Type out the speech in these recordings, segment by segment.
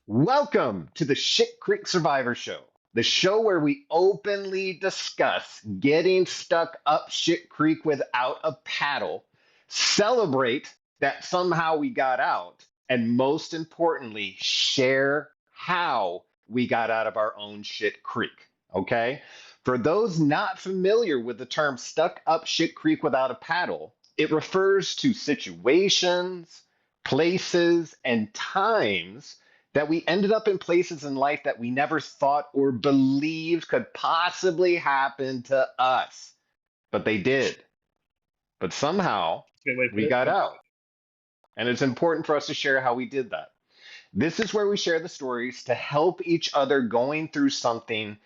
Welcome to the Shit Creek Survivor Show, the show where we openly discuss getting stuck up shit creek without a paddle, celebrate that somehow we got out, and most importantly, share how we got out of our own shit creek. Okay? For those not familiar with the term stuck up shit creek without a paddle, it refers to situations, places, and times that we ended up in places in life that we never thought or believed could possibly happen to us. But they did. But somehow Good way to put we it. got Yep. out. And it's important for us to share how we did that. This is where we share the stories to help each other going through something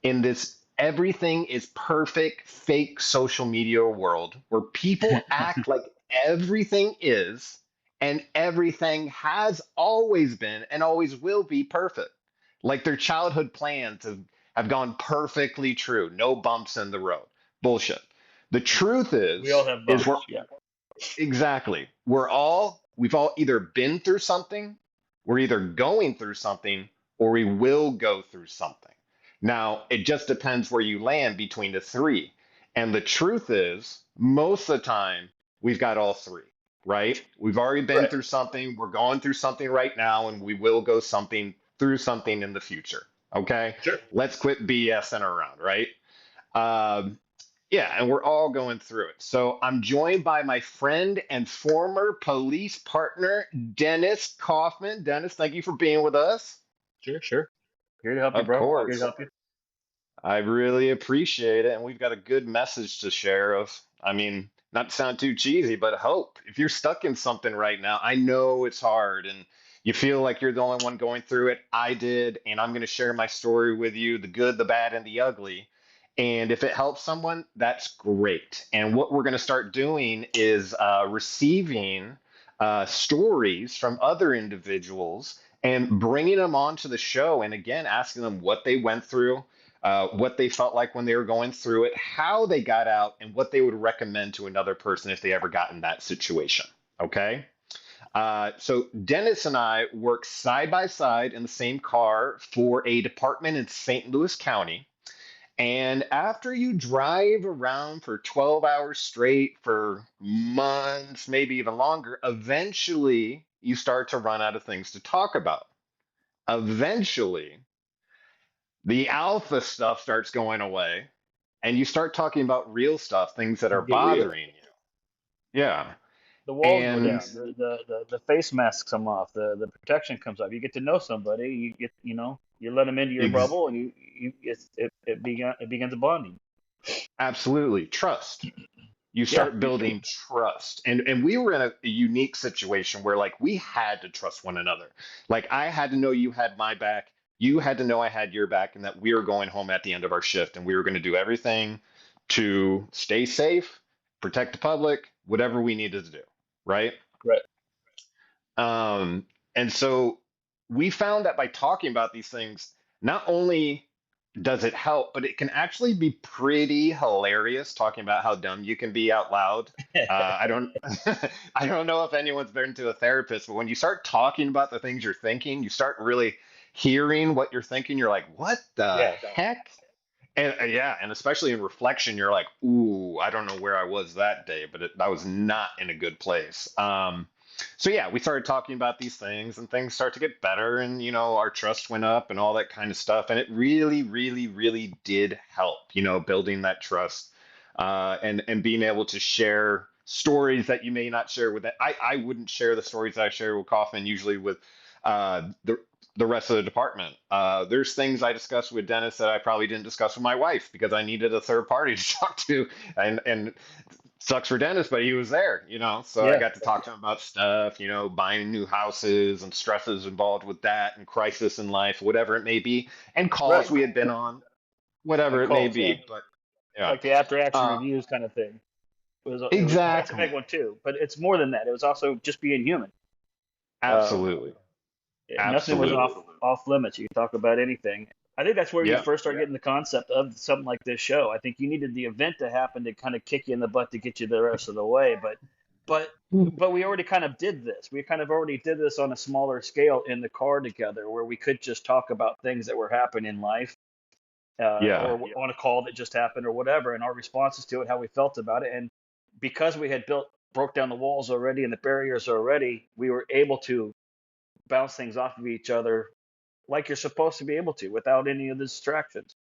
in this everything is perfect fake social media world where people act like everything is and everything has always been and always will be perfect. Like their childhood plans have gone perfectly true, no bumps in the road. Bullshit. The truth We all have is we're bumps. Yeah. exactly. We've all either been through something, we're either going through something, or we will go through something. Now, it just depends where you land between the three. And the truth is, most of the time, we've got all three, right? We've already been Right. through something, we're going through something right now, and we will go something through something in the future. Okay? Sure. Let's quit BSing around, right? Um, yeah, and we're all going through it. So I'm joined by my friend and former police partner, Dennis Kaufman. Dennis, thank you for being with us. Sure. Sure. Here to help you, Of bro. Here to course. help you. I really appreciate it. And we've got a good message to share not to sound too cheesy, but hope. If you're stuck in something right now, I know it's hard and you feel like you're the only one going through it. I did, and I'm going to share my story with you, the good, the bad, and the ugly. And if it helps someone, that's great. And what we're going to start doing is receiving stories from other individuals and bringing them onto the show. And again, asking them what they went through, what they felt like when they were going through it, how they got out, and what they would recommend to another person if they ever got in that situation. Okay. So Dennis and I work side by side in the same car for a department in St. Louis County. And after you drive around for 12 hours straight for months, maybe even longer, eventually you start to run out of things to talk about. Eventually, the alpha stuff starts going away and you start talking about real stuff, things that are Get real. bothering you. Yeah. The walls go And down. The face masks come off. The protection comes off. You get to know somebody. You let them into your ex- bubble, and it begins a bonding. absolutely trust. You Yeah. start building trust. And we were in a unique situation where like we had to trust one another. Like I had to know you had my back, you had to know I had your back, and that we were going home at the end of our shift and we were going to do everything to stay safe, protect the public, whatever we needed to do, right? Right. And so we found that by talking about these things, not only does it help, but it can actually be pretty hilarious talking about how dumb you can be out loud. I don't, I don't know if anyone's been to a therapist, but when you start talking about the things you're thinking, you start really hearing what you're thinking. You're like, what the Yeah. heck? And yeah, and especially in reflection, you're like, ooh, I don't know where I was that day, but I was not in a good place. So yeah, we started talking about these things, and things start to get better, and our trust went up, and all that kind of stuff, and it really, really, really did help, building that trust, and being able to share stories that you may not share with that. I wouldn't share the stories that I share with Kaufman usually with the rest of the department. There's things I discussed with Dennis that I probably didn't discuss with my wife because I needed a third party to talk to, and sucks for Dennis, but he was there, so I Yeah. got to talk to him about stuff, buying new houses and stresses involved with that and crisis in life, whatever it may be, and calls Right. we had been on, whatever And it may calls. Yeah. be. But yeah, Like the after action uh, reviews kind of thing. That's a big exactly, one too. But it's more than that. It was also just being human. Um, absolutely, Nothing was absolutely, off limits. You could talk about anything. I think that's where you yeah, first start getting the concept of something like this show. I think you needed the event to happen to kind of kick you in the butt to get you the rest of the way. But but but we already kind of did this. We kind of already did this on a smaller scale in the car together, where we could just talk about things that were happening in life, Yeah. or on a call that just happened or whatever, and our responses to it, how we felt about it. And because we had broke down the walls already and the barriers already, we were able to bounce things off of each other like you're supposed to be able to, without any of the distractions,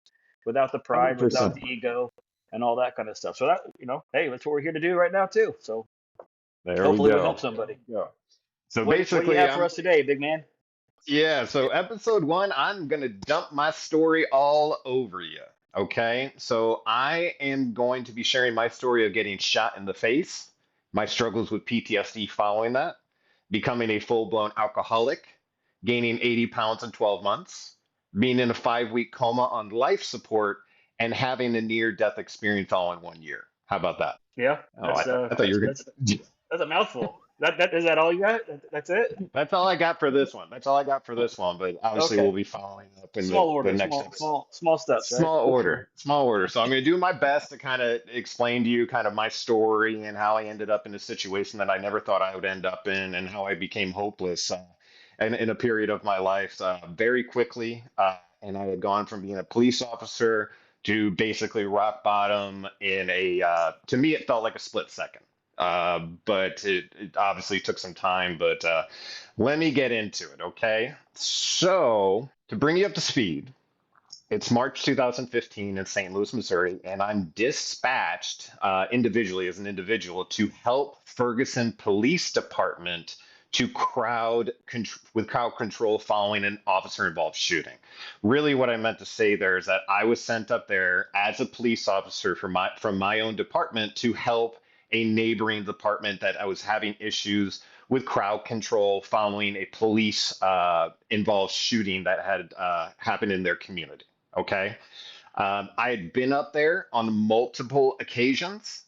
without the pride, without 100%. the ego, and all that kind of stuff. So that, hey, that's what we're here to do right now too. So There we hopefully we help go. somebody. Yeah. So What do you basically, have for us today, big man? yeah, so episode one, I'm gonna dump my story all over you. Okay, so I am going to be sharing my story of getting shot in the face, my struggles with PTSD following that, becoming a full-blown alcoholic, gaining 80 pounds in 12 months, being in a 5-week coma on life support, and having a near-death experience all in 1 year. How about that? Yeah, Oh, I thought you were gonna. that's a mouthful. That is that all you got? That's it? That's all I got for this one. That's all I got for this one. But obviously, Okay. we'll be following up in Small the order, next episode. small steps, right? Small order, small order. So I'm going to do my best to kind of explain to you kind of my story and how I ended up in a situation that I never thought I would end up in, and how I became hopeless in a period of my life very quickly. And I had gone from being a police officer to basically rock bottom in to me, it felt like a split second. But it obviously took some time. But let me get into it, okay? So, to bring you up to speed, it's March 2015 in St. Louis, Missouri, and I'm dispatched individually as an individual to help Ferguson Police Department with crowd control following an officer-involved shooting. Really, what I meant to say there is that I was sent up there as a police officer from my own department to help a neighboring department that I was having issues with crowd control following a police involved shooting that had happened in their community. Okay. I had been up there on multiple occasions.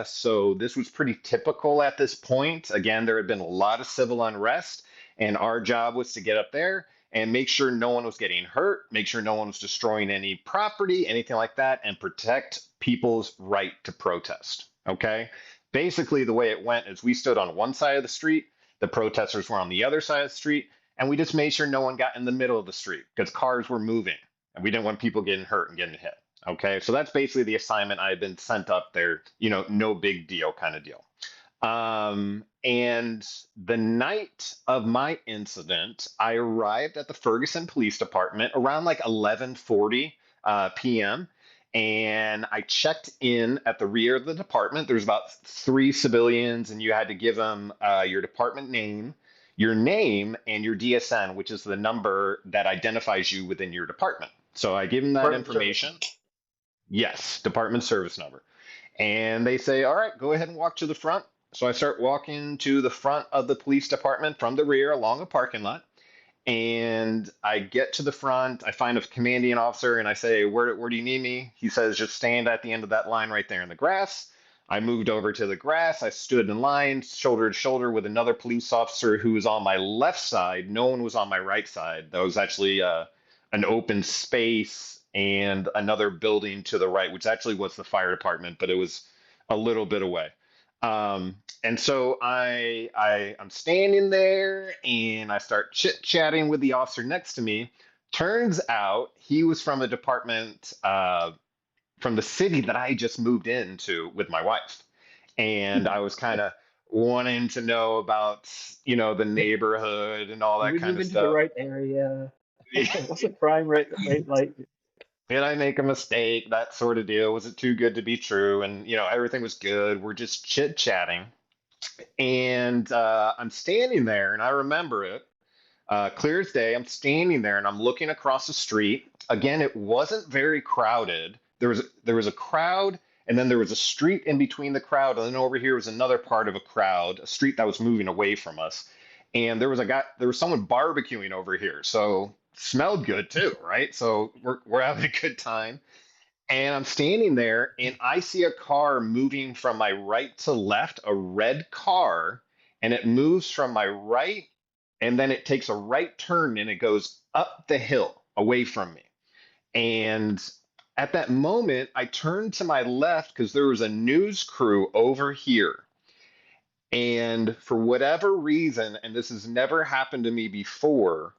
So this was pretty typical at this point. Again, there had been a lot of civil unrest, and our job was to get up there and make sure no one was getting hurt, make sure no one was destroying any property, anything like that, and protect people's right to protest. Okay. Basically, the way it went is we stood on one side of the street, the protesters were on the other side of the street, and we just made sure no one got in the middle of the street because cars were moving and we didn't want people getting hurt and getting hit. Okay, so that's basically the assignment I had been sent up there. No big deal kind of deal. And the night of my incident, I arrived at the Ferguson Police Department around like 11:40 p.m. And I checked in at the rear of the department. There's about 3 civilians, and you had to give them your department name, your name, and your DSN, which is the number that identifies you within your department. So I give them that Department service. information. Yes, department service number. And they say, all right, go ahead and walk to the front. So I start walking to the front of the police department from the rear along a parking lot. And I get to the front. I find a commanding officer and I say, where do you need me? He says, just stand at the end of that line right there in the grass. I moved over to the grass. I stood in line, shoulder to shoulder with another police officer who was on my left side. No one was on my right side. That was actually an open space and another building to the right, which actually was the fire department, but it was a little bit away. And so I'm standing there and I start chit chatting with the officer next to me. Turns out he was from a department from the city that I just moved into with my wife, and I was kind of wanting to know about the neighborhood and all Did that we kind move of into the stuff. right area? What's the crime rate like? Did I make a mistake? That sort of deal. Was it too good to be true? And everything was good. We're just chit chatting, and I'm standing there, and I remember it clear as day. I'm standing there, and I'm looking across the street. Again, it wasn't very crowded. There was a crowd, and then there was a street in between the crowd, and then over here was another part of a crowd, a street that was moving away from us. And there was someone barbecuing over here, so smelled good too, right? So we're having a good time. And I'm standing there and I see a car moving from my right to left, a red car, and it moves from my right and then it takes a right turn and it goes up the hill away from me. And at that moment, I turned to my left because there was a news crew over here. And for whatever reason, and this has never happened to me before,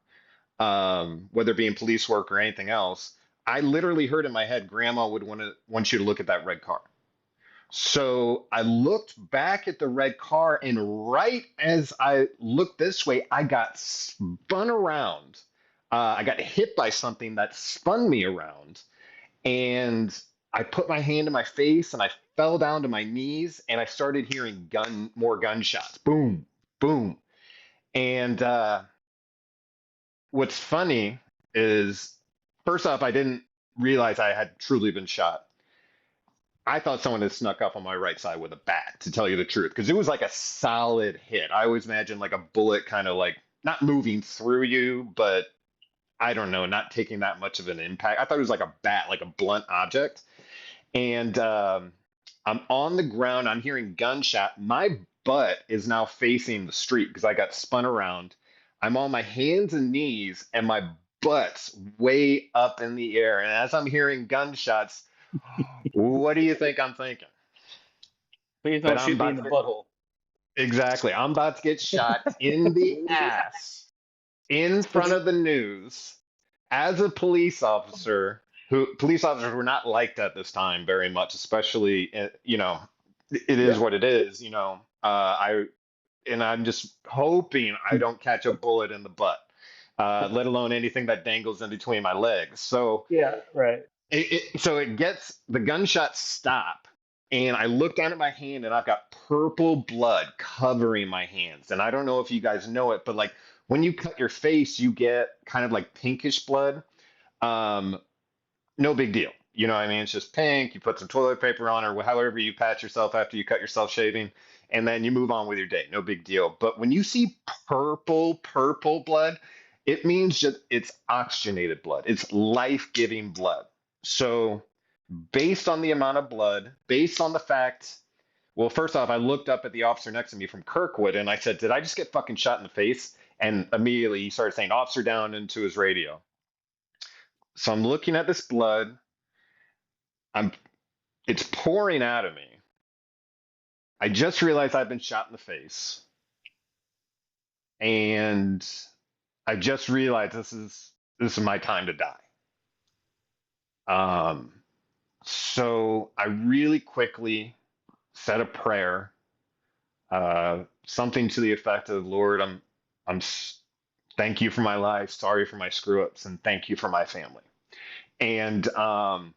whether it be in police work or anything else, I literally heard in my head, Grandma would want you to look at that red car. So I looked back at the red car, and right as I looked this way, I got spun around. I got hit by something that spun me around, and I put my hand to my face, and I fell down to my knees, and I started hearing more gunshots, boom, boom. And what's funny is, first off, I didn't realize I had truly been shot. I thought someone had snuck up on my right side with a bat, to tell you the truth, because it was like a solid hit. I always imagine like a bullet kind of like not moving through you, but I don't know, not taking that much of an impact. I thought it was like a bat, like a blunt object. And I'm on the ground. I'm hearing gunshot. My butt is now facing the street because I got spun around. I'm on my hands and knees, and my butt's way up in the air. And as I'm hearing gunshots, what do you think I'm thinking? Please That don't I'm shoot me in about the to butthole. exactly. I'm about to get shot in the ass in front of the news as a police officer. Who police officers were not liked at this time very much, especially it is Yeah. what it is. I'm just hoping I don't catch a bullet in the butt, let alone anything that dangles in between my legs. So Yeah. Right. it gets the gunshots stop, and I look down at my hand, and I've got purple blood covering my hands. And I don't know if you guys know it, but like when you cut your face, you get kind of like pinkish blood. Um, no big deal. You know what I mean? It's just pink. You put some toilet paper on, or however you pat yourself after you cut yourself shaving, and then you move on with your day. No big deal. But when you see purple blood, it means that it's oxygenated blood. It's life-giving blood. So, based on the amount of blood, based on the fact, well, first off, I looked up at the officer next to me from Kirkwood, and I said, "Did I just get fucking shot in the face?" And immediately he started saying, "Officer down," into his radio. So I'm looking at this blood. I'm It's pouring out of me. I just realized I've been shot in the face, and I just realized this is my time to die. Um, so I really quickly said a prayer, something to the effect of, "Lord, I'm thank you for my life, sorry for my screw ups, and thank you for my family." And and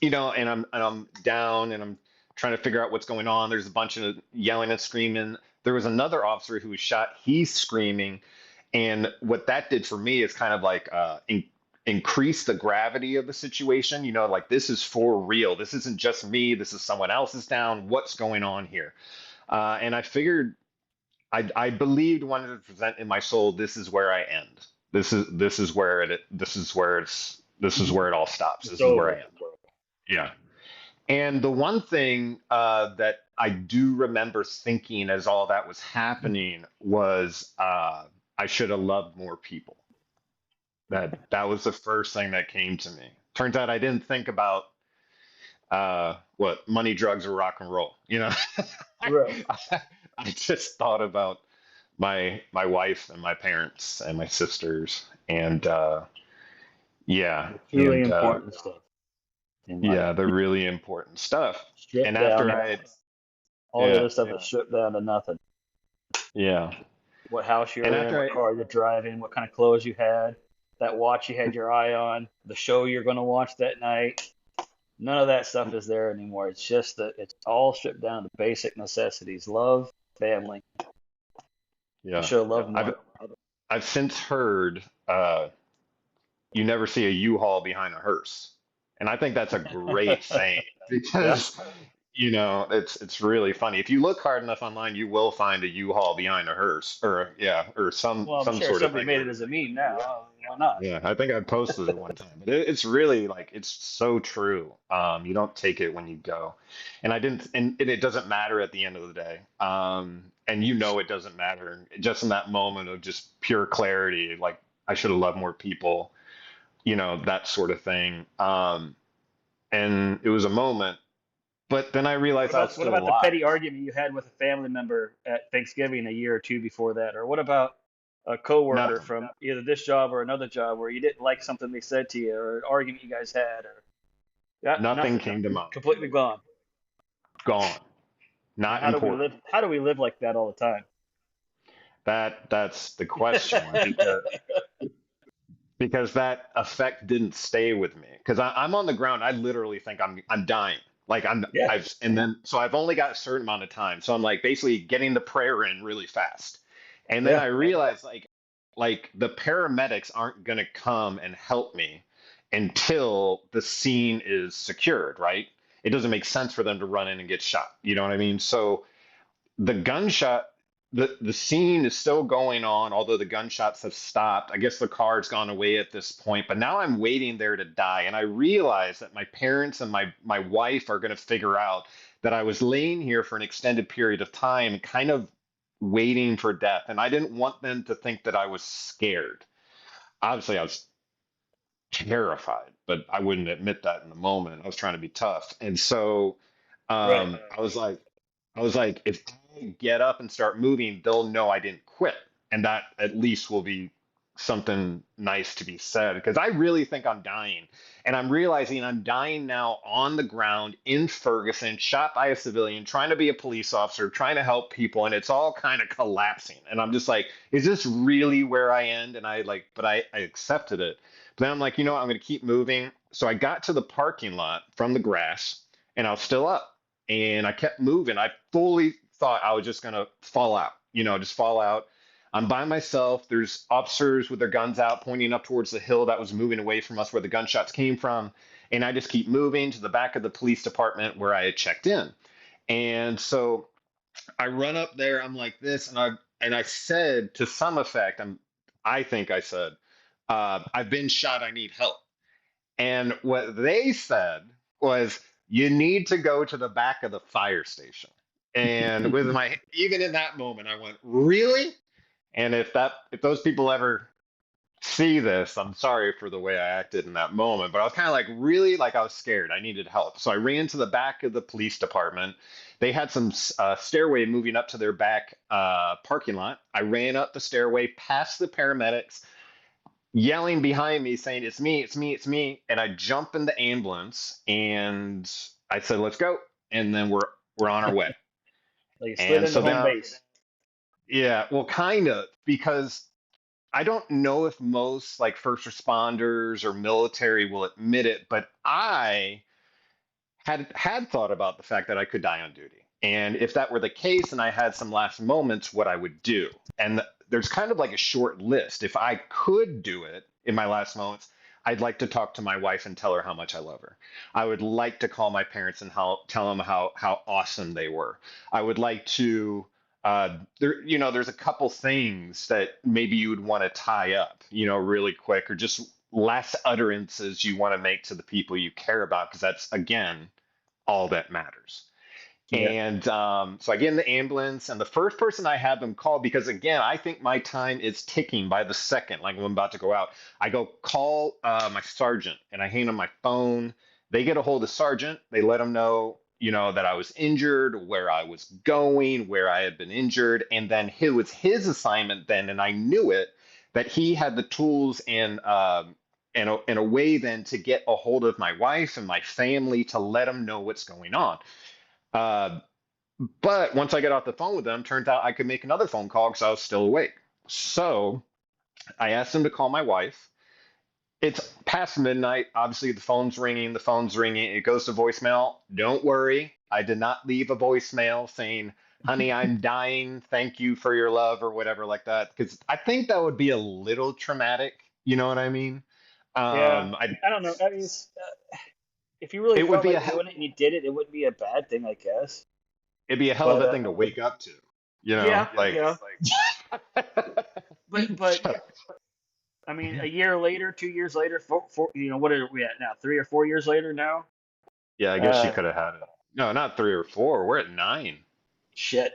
I'm down, and I'm trying to figure out what's going on. There's a bunch of yelling and screaming. There was another officer who was shot. He's screaming, and what that did for me is kind of like increase the gravity of the situation. Like, this is for real. This isn't just me. This is someone else is down. What's going on here? And I figured, I believed 100% in my soul, this is where I end. This is where it all stops. It's This is where I over. end. Yeah. And the one thing that I do remember thinking as all that was happening was, I should have loved more people. That was the first thing that came to me. Turns out I didn't think about what money, drugs, or rock and roll. Right. I just thought about my wife and my parents and my sisters, and yeah, The truly and important stuff in life. yeah, the really important stuff. And Stripped down after to I, all the yeah, other stuff is stripped down to nothing. yeah, What house and you're in, after what I, car you're driving, what kind of clothes you had, that watch you had your eye on, the show you're going to watch that night. None of that stuff is there anymore. It's just that it's all stripped down to basic necessities: love, family. I yeah, should have loved I've more. I've since heard, you never see a U-Haul behind a hearse, and I think that's a great saying, Yeah. because it's really funny. If you look hard enough online, you will find a U-Haul behind a hearse, or yeah, or some Well, I'm some sure sort of somebody thing made where, it as a meme now. Why not? yeah, I think I posted it one time, but it's really like, it's so true. You don't take it when you go, and I didn't, and it doesn't matter at the end of the day. And it doesn't matter. Just in that moment of just pure clarity, like, I should have loved more people, that sort of thing. And it was a moment. But then I What realized I was about what still about the alive. petty argument you had with a family member at Thanksgiving a year or two before that? Or what about a coworker Nothing. from either this job or another job where you didn't like something they said to you, or an argument you guys had, or yeah, Nothing nothing, came to mind. completely gone. Gone. And Not how do we live? important. How do we live like that all the time? That's the question because that effect didn't stay with me. Because I'm on the ground, I literally think I'm dying. Like Yeah, I've and then so I've only got a certain amount of time. So I'm like basically getting the prayer in really fast. And then yeah, I realized like the paramedics aren't gonna come and help me until the scene is secured, right? It doesn't make sense for them to run in and get shot. You know what I mean? So the gunshot the scene is still going on, although the gunshots have stopped. I guess the car's gone away at this point, but now I'm waiting there to die. And I realize that my parents and my wife are going to figure out that I was laying here for an extended period of time, kind of waiting for death. And I didn't want them to think that I was scared. Obviously, I was terrified, but I wouldn't admit that in the moment. I was trying to be tough. And so right. I was like, if I get up and start moving, they'll know I didn't quit. And that at least will be something nice to be said because I really think I'm dying. And I'm realizing I'm dying now on the ground in Ferguson, shot by a civilian, trying to be a police officer, trying to help people. And it's all kind of collapsing. And I'm just like, is this really where I end? And but I accepted it. But then I'm like, you know what? I'm going to keep moving. So I got to the parking lot from the grass and I was still up and I kept moving. I fully thought I was just gonna fall out, just fall out. I'm by myself. There's officers with their guns out, pointing up towards the hill that was moving away from us where the gunshots came from. And I just keep moving to the back of the police department where I had checked in. And so I run up there. I'm like this, and I said to some effect, I think I said, I've been shot. I need help. And what they said was, you need to go to the back of the fire station. And even in that moment, I went, really? And if those people ever see this, I'm sorry for the way I acted in that moment, but I was kind of like, really? Like I was scared. I needed help. So I ran to the back of the police department. They had some stairway moving up to their back parking lot. I ran up the stairway past the paramedics yelling behind me saying, "It's me, it's me, it's me." And I jump in the ambulance and I said, "Let's go." And then we're on our way. Like you slid And into so home then, base. yeah, well, kind of, because I don't know if most like first responders or military will admit it, but I had thought about the fact that I could die on duty. And if that were the case and I had some last moments, what I would do. And there's kind of like a short list. If I could do it in my last moments, I'd like to talk to my wife and tell her how much I love her. I would like to call my parents and tell them how awesome they were. I would like to there's a couple things that maybe you would want to tie up, really quick, or just last utterances you want to make to the people you care about, because that's again all that matters. Yeah. And so I get in the ambulance, and the first person I have them call, because again, I think my time is ticking by the second, like I'm about to go out. I go call my sergeant, and I hand him my phone. They get a hold of sergeant. They let him know, that I was injured, where I was going, where I had been injured, and then it was his assignment then, and I knew it, that he had the tools and a way then to get a hold of my wife and my family to let them know what's going on. Uh, but once I got off the phone with them, turns out I could make another phone call because I was still awake. So I asked them to call my wife. It's past midnight. Obviously, the phone's ringing. The phone's ringing. It goes to voicemail. Don't worry. I did not leave a voicemail saying, "Honey, I'm dying. Thank you for your love," or whatever like that. Because I think that would be a little traumatic. You know what I mean? Yeah. I I don't know. I mean, if you really it would felt be like doing it and you did it, it wouldn't be a bad thing, I guess. it'd be a hell of But a thing to wake up to. yeah, Like yeah. But so, I mean, a year later, 2 years later, what are we at now? 3 or 4 years later now. yeah, I guess she Uh, could have had it. No, not 3 or 4. We're at 9. shit.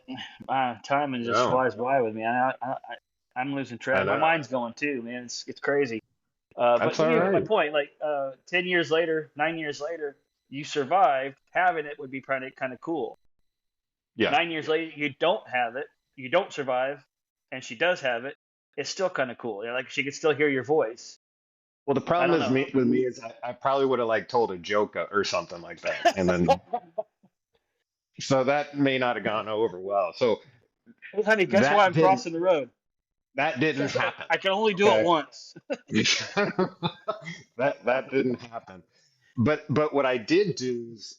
Time and just No, flies by with me. I'm losing I track. My know. mind's going too, man. It's crazy. That's But all you get my right. point. Like 10 years later, 9 years later. you survived. Having it would be kind of cool. Yeah. 9 years later, you don't have it, you don't survive, and she does have it. It's still kind of cool. Like she can still hear your voice. Well, the I problem don't is know. me with me is I probably would have like told a joke or something like that, and then so that may not have gone over well. So Hey, honey, guess why that I'm didn't crossing the road? that didn't Because happen. I can only do it Okay. once. That didn't happen. But what I did do is,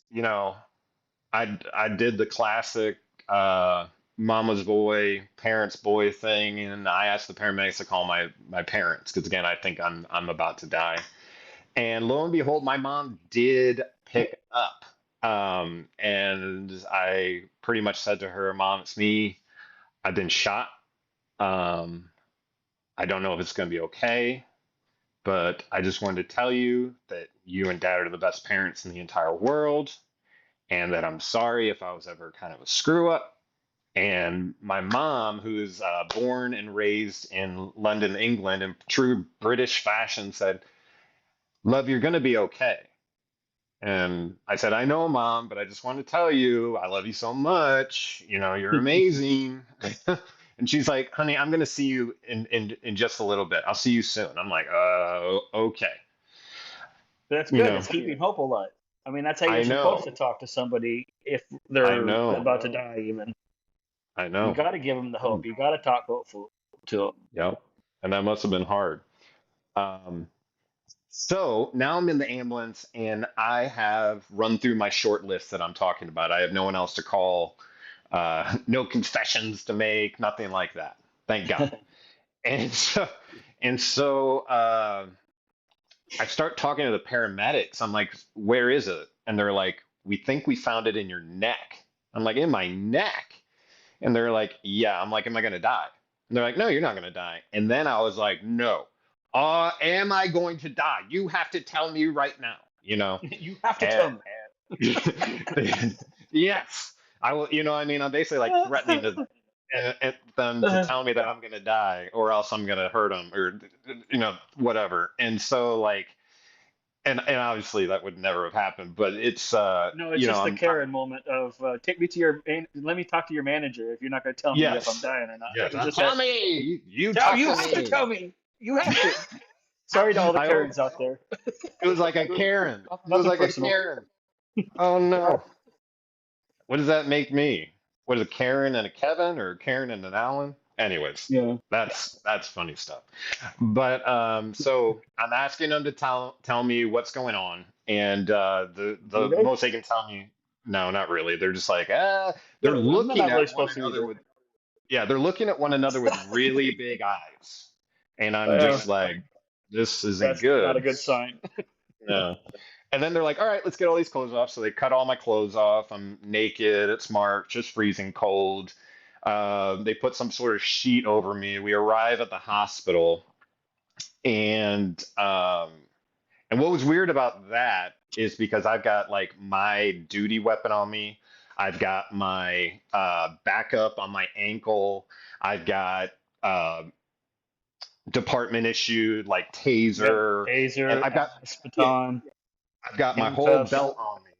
I did the classic uh, mama's boy, parents boy thing, and I asked the paramedics to call my parents because again, I think I'm about to die. And lo and behold, my mom did pick up. And I pretty much said to her, "Mom, it's me. I've been shot. Um, I don't know if it's going to be okay, but I just wanted to tell you that you and Dad are the best parents in the entire world, and that I'm sorry if I was ever kind of a screw up." And my mom, who's born and raised in London, England, in true British fashion, said, "Love, you're going to be okay." And I said, "I know, Mom, but I just want to tell you, I love you so much. You're amazing." And she's like, "Honey, I'm going to see you in just a little bit. I'll see you soon." I'm like, okay. That's You good. know, It's keeping hope alive. I mean, that's how you're I supposed know, to talk to somebody if I they're know, about to die. Even I you know. got to give them the hope. You got to talk hopeful to them. Yep. And that must have been hard. Um, so now I'm in the ambulance and I have run through my short list that I'm talking about. I have no one else to call, no confessions to make, nothing like that. Thank God. And so, and so I start talking to the paramedics. I'm like, "Where is it?" And they're like, "We think we found it in your neck." I'm like, "In my neck?" And they're like, "Yeah." I'm like, "Am I going to die?" And they're like, "No, you're not going to die." And then I was like, "No. Am I going to die? You have to tell me right now, you know?" You have to And tell yes, I will, I mean, I'm basically like threatening them to me. tell me that I'm going to die or else I'm going to hurt them or, whatever. And so like, and obviously that would never have happened, but it's, No, it's just the I'm Karen moment of take me to your let me talk to your manager if you're not going to tell me if I'm yes, dying or not. yes, It's just that tell me, you tell talk you to have to me. tell me. You have to. Sorry to all the I Karens almost, out there. it was like a Karen. It was Nothing like a personal. Karen. Oh no. What does that make me? What is a Karen and a Kevin or a Karen and an Alan? Anyways, Yeah. that's funny stuff. But so I'm asking them to tell me what's going on, and Do the they? most they can tell me, no, not really. They're just like, they're I'm looking not really at one supposed to another either. with, yeah, they're looking at one another with really big eyes, and I'm Uh, just like, this isn't that's not a good. good sign. No. And then they're like, "All right, let's get all these clothes off." So they cut all my clothes off. I'm naked. It's March, just freezing cold. They put some sort of sheet over me. We arrive at the hospital, and and what was weird about that is because I've got like my duty weapon on me. I've got my backup on my ankle. I've got uh, department issued like Yep. taser, and Taser, yeah, baton, I've got my whole handcuffs, belt on me,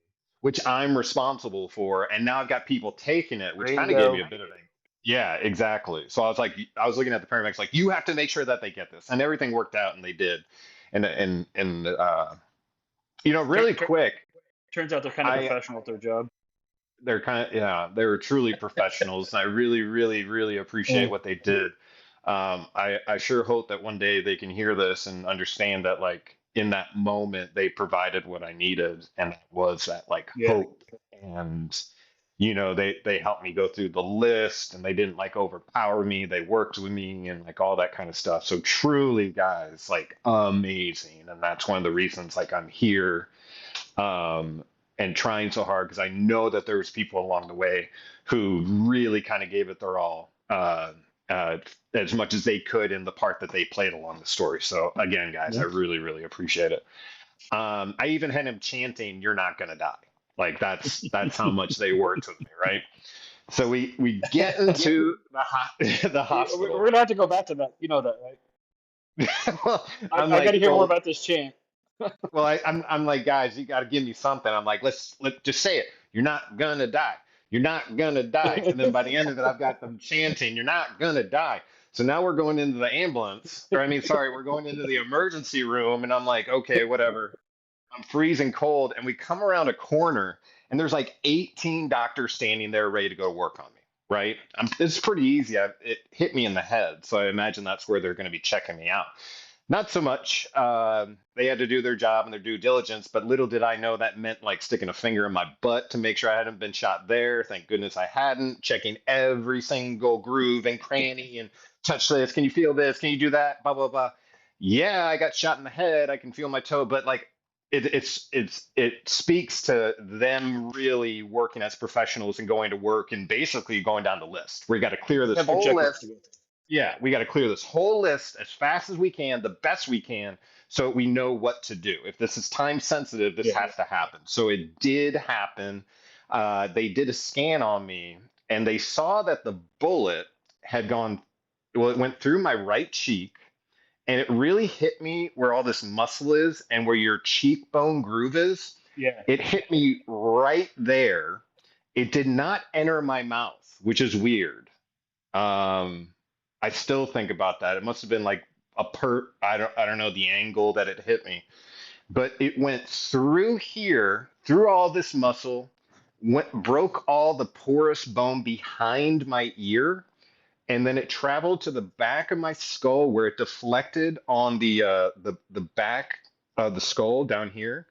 which I'm responsible for, and now I've got people taking it, which kind of gave me a radio. bit of a yeah, exactly. So I was like, I was looking at the paramedics like, you have to make sure that they get this, and everything worked out, and they did, and Tur- really tur- quick, Turns out they're kind of I professional at their job. they're kind of yeah, they were truly professionals, and I really, really, really appreciate Mm. what they did. I sure hope that one day they can hear this and understand that like in that moment they provided what I needed, and that was that like Yeah. hope. And they helped me go through the list, and they didn't like overpower me. They worked with me and like all that kind of stuff. So truly, guys, like amazing, and that's one of the reasons like I'm here, um, and trying so hard because I know that there was people along the way who really kind of gave it their all, uh, as much as they could in the part that they played along the story. So again, guys, I Yeah. really, really appreciate it. I even had him chanting, "You're not gonna die." Like that's how much they worked with me, right? So we get into the We're hospital. gonna have to go back to that. You know that, right? Well, I'm I got to like hear more going. about this chant. Well, I'm like, guys, you got to give me something. I'm like, let just say it. You're not gonna die. You're not gonna die. And then by the end of it, I've got them chanting, "You're not gonna die." So now we're going into the ambulance, or I mean, sorry, we're going into the emergency room, and I'm like, okay, whatever. I'm freezing cold, and we come around a corner, and there's like 18 doctors standing there ready to go work on me. Right? It's pretty easy. It hit me in the head, so I imagine that's where they're going to be checking me out. Not so much. They had to do their job and their due diligence, but little did I know that meant like sticking a finger in my butt to make sure I hadn't been shot there. Thank goodness I hadn't. Checking every single groove and cranny and touch this. Can you feel this? Can you do that? Blah blah blah. Yeah, I got shot in the head. I can feel my toe, but like it speaks to them really working as professionals and going to work and basically going down the list. We got to clear this Have your whole checklist to list. go through. Yeah, we got to clear this whole list as fast as we can, the best we can, so we know what to do. If this is time sensitive, this Yeah. has to happen. So it did happen. They did a scan on me, and they saw that the bullet had gone, well, it went through my right cheek, and it really hit me where all this muscle is and where your cheekbone groove is. Yeah. It hit me right there. It did not enter my mouth, which is weird. Um, I still think about that. It must have been like I don't know the angle that it hit me, but it went through here, through all this muscle, broke all the porous bone behind my ear, and then it traveled to the back of my skull where it deflected on the back of the skull down here,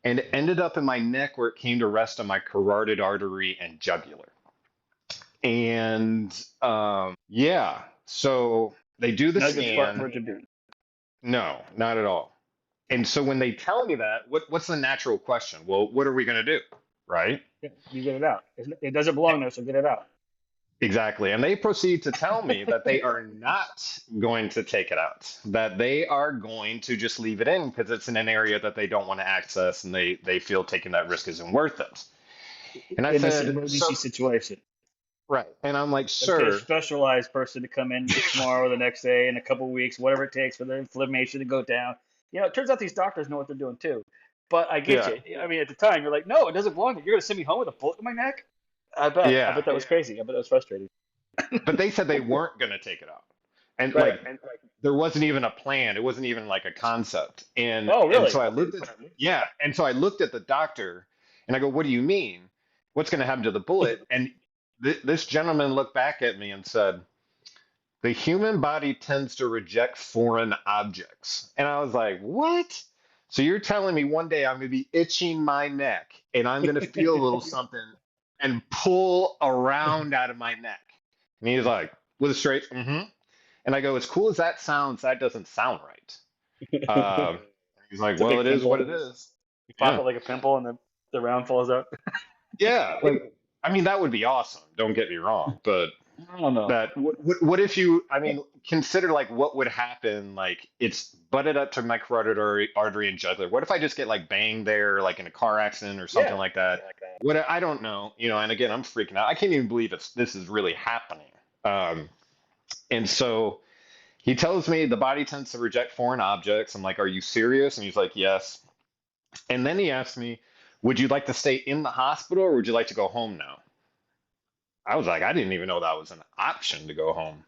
and it ended up in my neck where it came to rest on my carotid artery and jugular. And yeah, so they do the Not a good spot for scan. it to be. No, not at all. And so when they tell me that, what's the natural question? Well, what are we going to do? Right? Yeah, you get it out. It doesn't belong there, so get it out. Exactly. And they proceed to tell me that they are not going to take it out, that they are going to just leave it in because it's in an area that they don't want to access and they feel taking that risk isn't worth it. And I In this said, so, emergency situation. right. And I'm like, Let's get a sir, specialized person to come in tomorrow or the next day in a couple of weeks, whatever it takes for the inflammation to go down. It turns out these doctors know what they're doing too. But I get yeah, you. I mean, at the time, you're like, no, it doesn't belong here. You're going to send me home with a bullet in my neck? I bet. I yeah. bet that was crazy. I bet that was frustrating. But they said they weren't going to take it out. And Right. like there wasn't even a plan. It wasn't even like a concept. Oh, And really? so I looked at yeah, and so I looked at the doctor and I go, "What do you mean? What's going to happen to the bullet?" And this gentleman looked back at me and said, "The human body tends to reject foreign objects." And I was like, "What?" So you're telling me one day I'm going to be itching my neck and I'm going to feel a little something and pull around out of my neck. And he's like, with a straight, mm-hmm. And I go, as cool as that sounds, that doesn't sound right. Um, he's like, It's a well, big it is what pimple. it is. You pop Yeah. it like a pimple and the round falls out. Yeah. Like, I mean, that would be awesome. Don't get me wrong. But I don't know. what if you, I mean, consider like what would happen? Like, it's butted up to my carotid artery and jugular. What if I just get like banged there, like in a car accident or something Yeah. like that? What I don't know, and again, I'm freaking out. I can't even believe this is really happening. Um, and so he tells me the body tends to reject foreign objects. I'm like, are you serious? And he's like, yes. And then he asked me, would you like to stay in the hospital or would you like to go home now? I was like, I didn't even know that was an option to go home.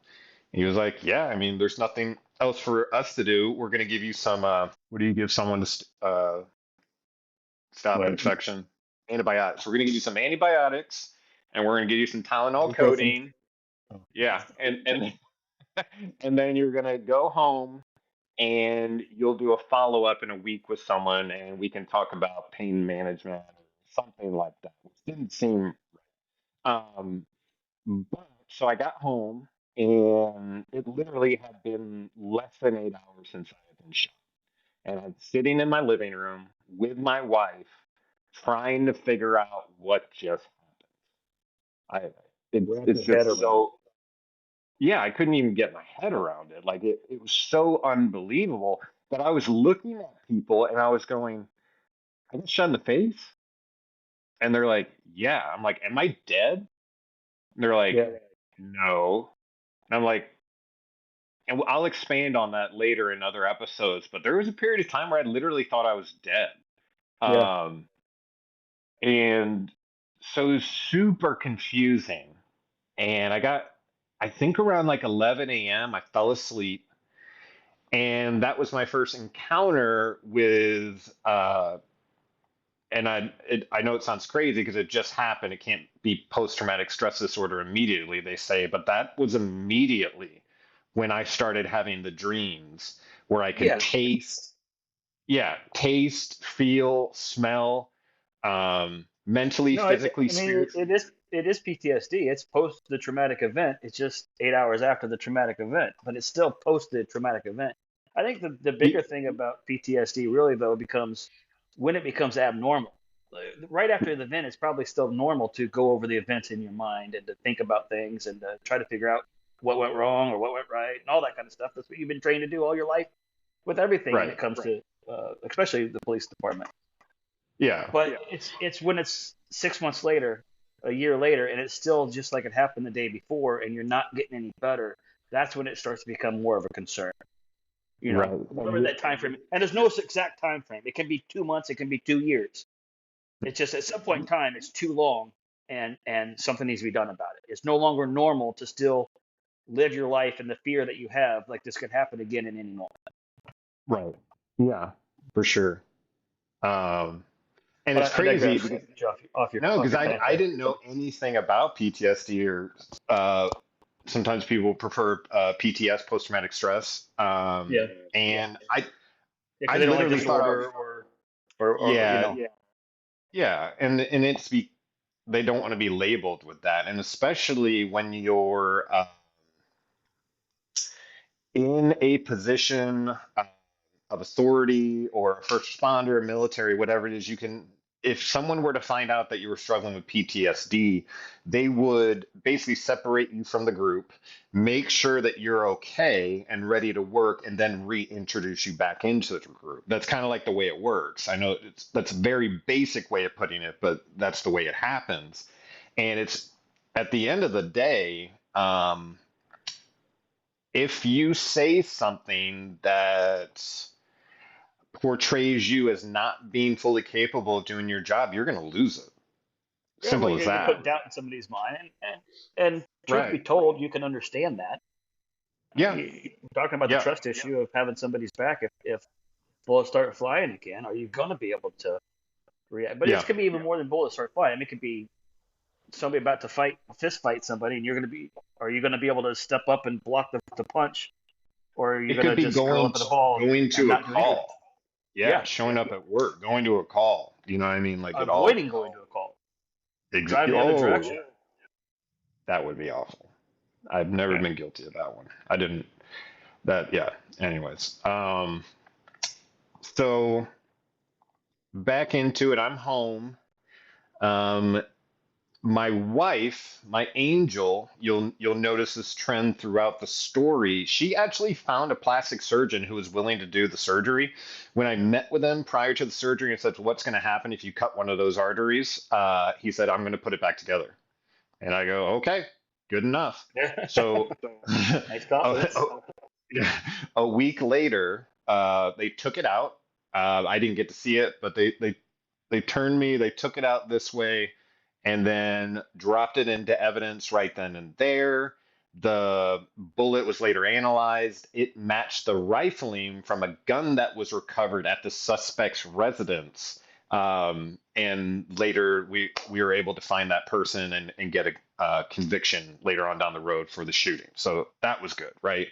He was like, yeah, I mean, there's nothing else for us to do. We're going to give you some, what do you give someone to stop What? infection? Antibiotics. We're going to give you some antibiotics and we're going to give you some Tylenol Ibuprofen. codeine. Yeah. And then you're going to go home and you'll do a follow up in a week with someone and we can talk about pain management or something like that, which didn't seem um but so I got home and it literally had been less than 8 hours since I had been shot. And I'm sitting in my living room with my wife trying to figure out what just happened. Wrap It's your head just around it. so yeah, I couldn't even get my head around it. Like it was so unbelievable that I was looking at people and I was going, I get shot in the face? And they're like, yeah. I'm like, am I dead? And they're like, Yeah. no. And I'm like, and I'll expand on that later in other episodes, but there was a period of time where I literally thought I was dead. Yeah. Um, and so it was super confusing. And I think around like 11 a.m., I fell asleep. And that was my first encounter with, and I know it sounds crazy because it just happened. It can't be post-traumatic stress disorder immediately, they say, but that was immediately when I started having the dreams where I could Yeah. taste, yeah, taste, feel, smell, mentally, No, it, physically, I mean, spiritually. it is PTSD. It's post the traumatic event. It's just 8 hours after the traumatic event, but it's still post the traumatic event. I think the bigger thing about PTSD really though becomes when it becomes abnormal. Right after the event, it's probably still normal to go over the events in your mind and to think about things and to try to figure out what went wrong or what went right and all that kind of stuff. That's what you've been trained to do all your life with everything when it Right. comes to, especially the police department. Yeah. But it's when it's 6 months later, a year later, and it's still just like it happened the day before, and you're not getting any better. That's when it starts to become more of a concern. Right. Whatever that time frame, and there's no exact time frame. It can be 2 months, it can be 2 years. It's just at some point in time, it's too long, and something needs to be done about it. It's no longer normal to still live your life in the fear that you have, like this could happen again in any moment. Right. Yeah, for sure. Um, and it's But I crazy digress. because no, Off because your path I there. didn't know anything about PTSD or uh, sometimes people prefer PTS, post traumatic stress. Yeah, And yeah, I because they don't like literally thought I disorder was, or yeah, yeah, and they don't want to be labeled with that, and especially when you're in a position of authority or a first responder, military, whatever it is, you can, if someone were to find out that you were struggling with PTSD, they would basically separate you from the group, make sure that you're okay and ready to work, and then reintroduce you back into the group. That's kind of like the way it works. I know that's a very basic way of putting it, but that's the way it happens. And it's at the end of the day, if you say something that portrays you as not being fully capable of doing your job, you're going to lose it. yeah. Well, Simple as you're that. putting doubt in somebody's mind, and truth be Right. told, you can understand that. Yeah. You're talking about the Yeah. trust issue of having somebody's back. If bullets start flying again, are you going to be able to react? But it Yeah. could be even more than bullets start flying. I mean, it could be somebody about to fist fight somebody, and you're going to be. Are you going to be able to step up and block the punch, or are you It going could to be just curl up in a ball going and to a not do anything? call. Yeah. Yeah, Showing up at work, going to a call. You know what I mean? Like it all. avoiding going to a call, Ex- driving the other oh, direction. that would be awful. I've never Yeah. been guilty of that one. I didn't. That. Yeah. Anyways. So back into it. I'm home. Um, my wife, my angel, you'll notice this trend throughout the story. She actually found a plastic surgeon who was willing to do the surgery. When I met with him prior to the surgery and said, "What's going to happen if you cut one of those arteries?" He said, "I'm going to put it back together." And I go, "Okay, good enough." So Nice a, confidence. a week later, they took it out. I didn't get to see it, but they turned me, they took it out this way, and then dropped it into evidence right then and there. The bullet was later analyzed. It matched the rifling from a gun that was recovered at the suspect's residence. And later we were able to find that person and get a conviction later on down the road for the shooting. So that was good, right?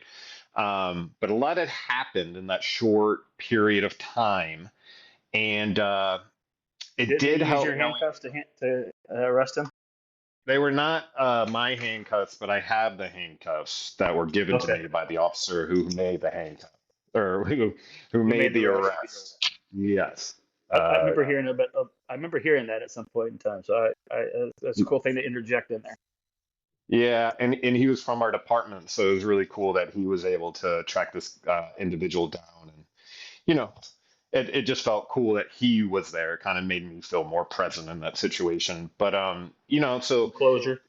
But a lot had happened in that short period of time. And it Did did you use help your knowing handcuffs to arrest him? they were not my handcuffs, but I have the handcuffs that were given to Okay. me by the officer who made the handcuff or who Who made made the the arrest? arrest. Yes. I Uh, remember hearing about. I remember hearing that at some point in time. So that's a cool thing to interject in there. yeah, and he was from our department, so it was really cool that he was able to track this individual down, and you know, it just felt cool that he was there. It kind of made me feel more present in that situation. But Some closure.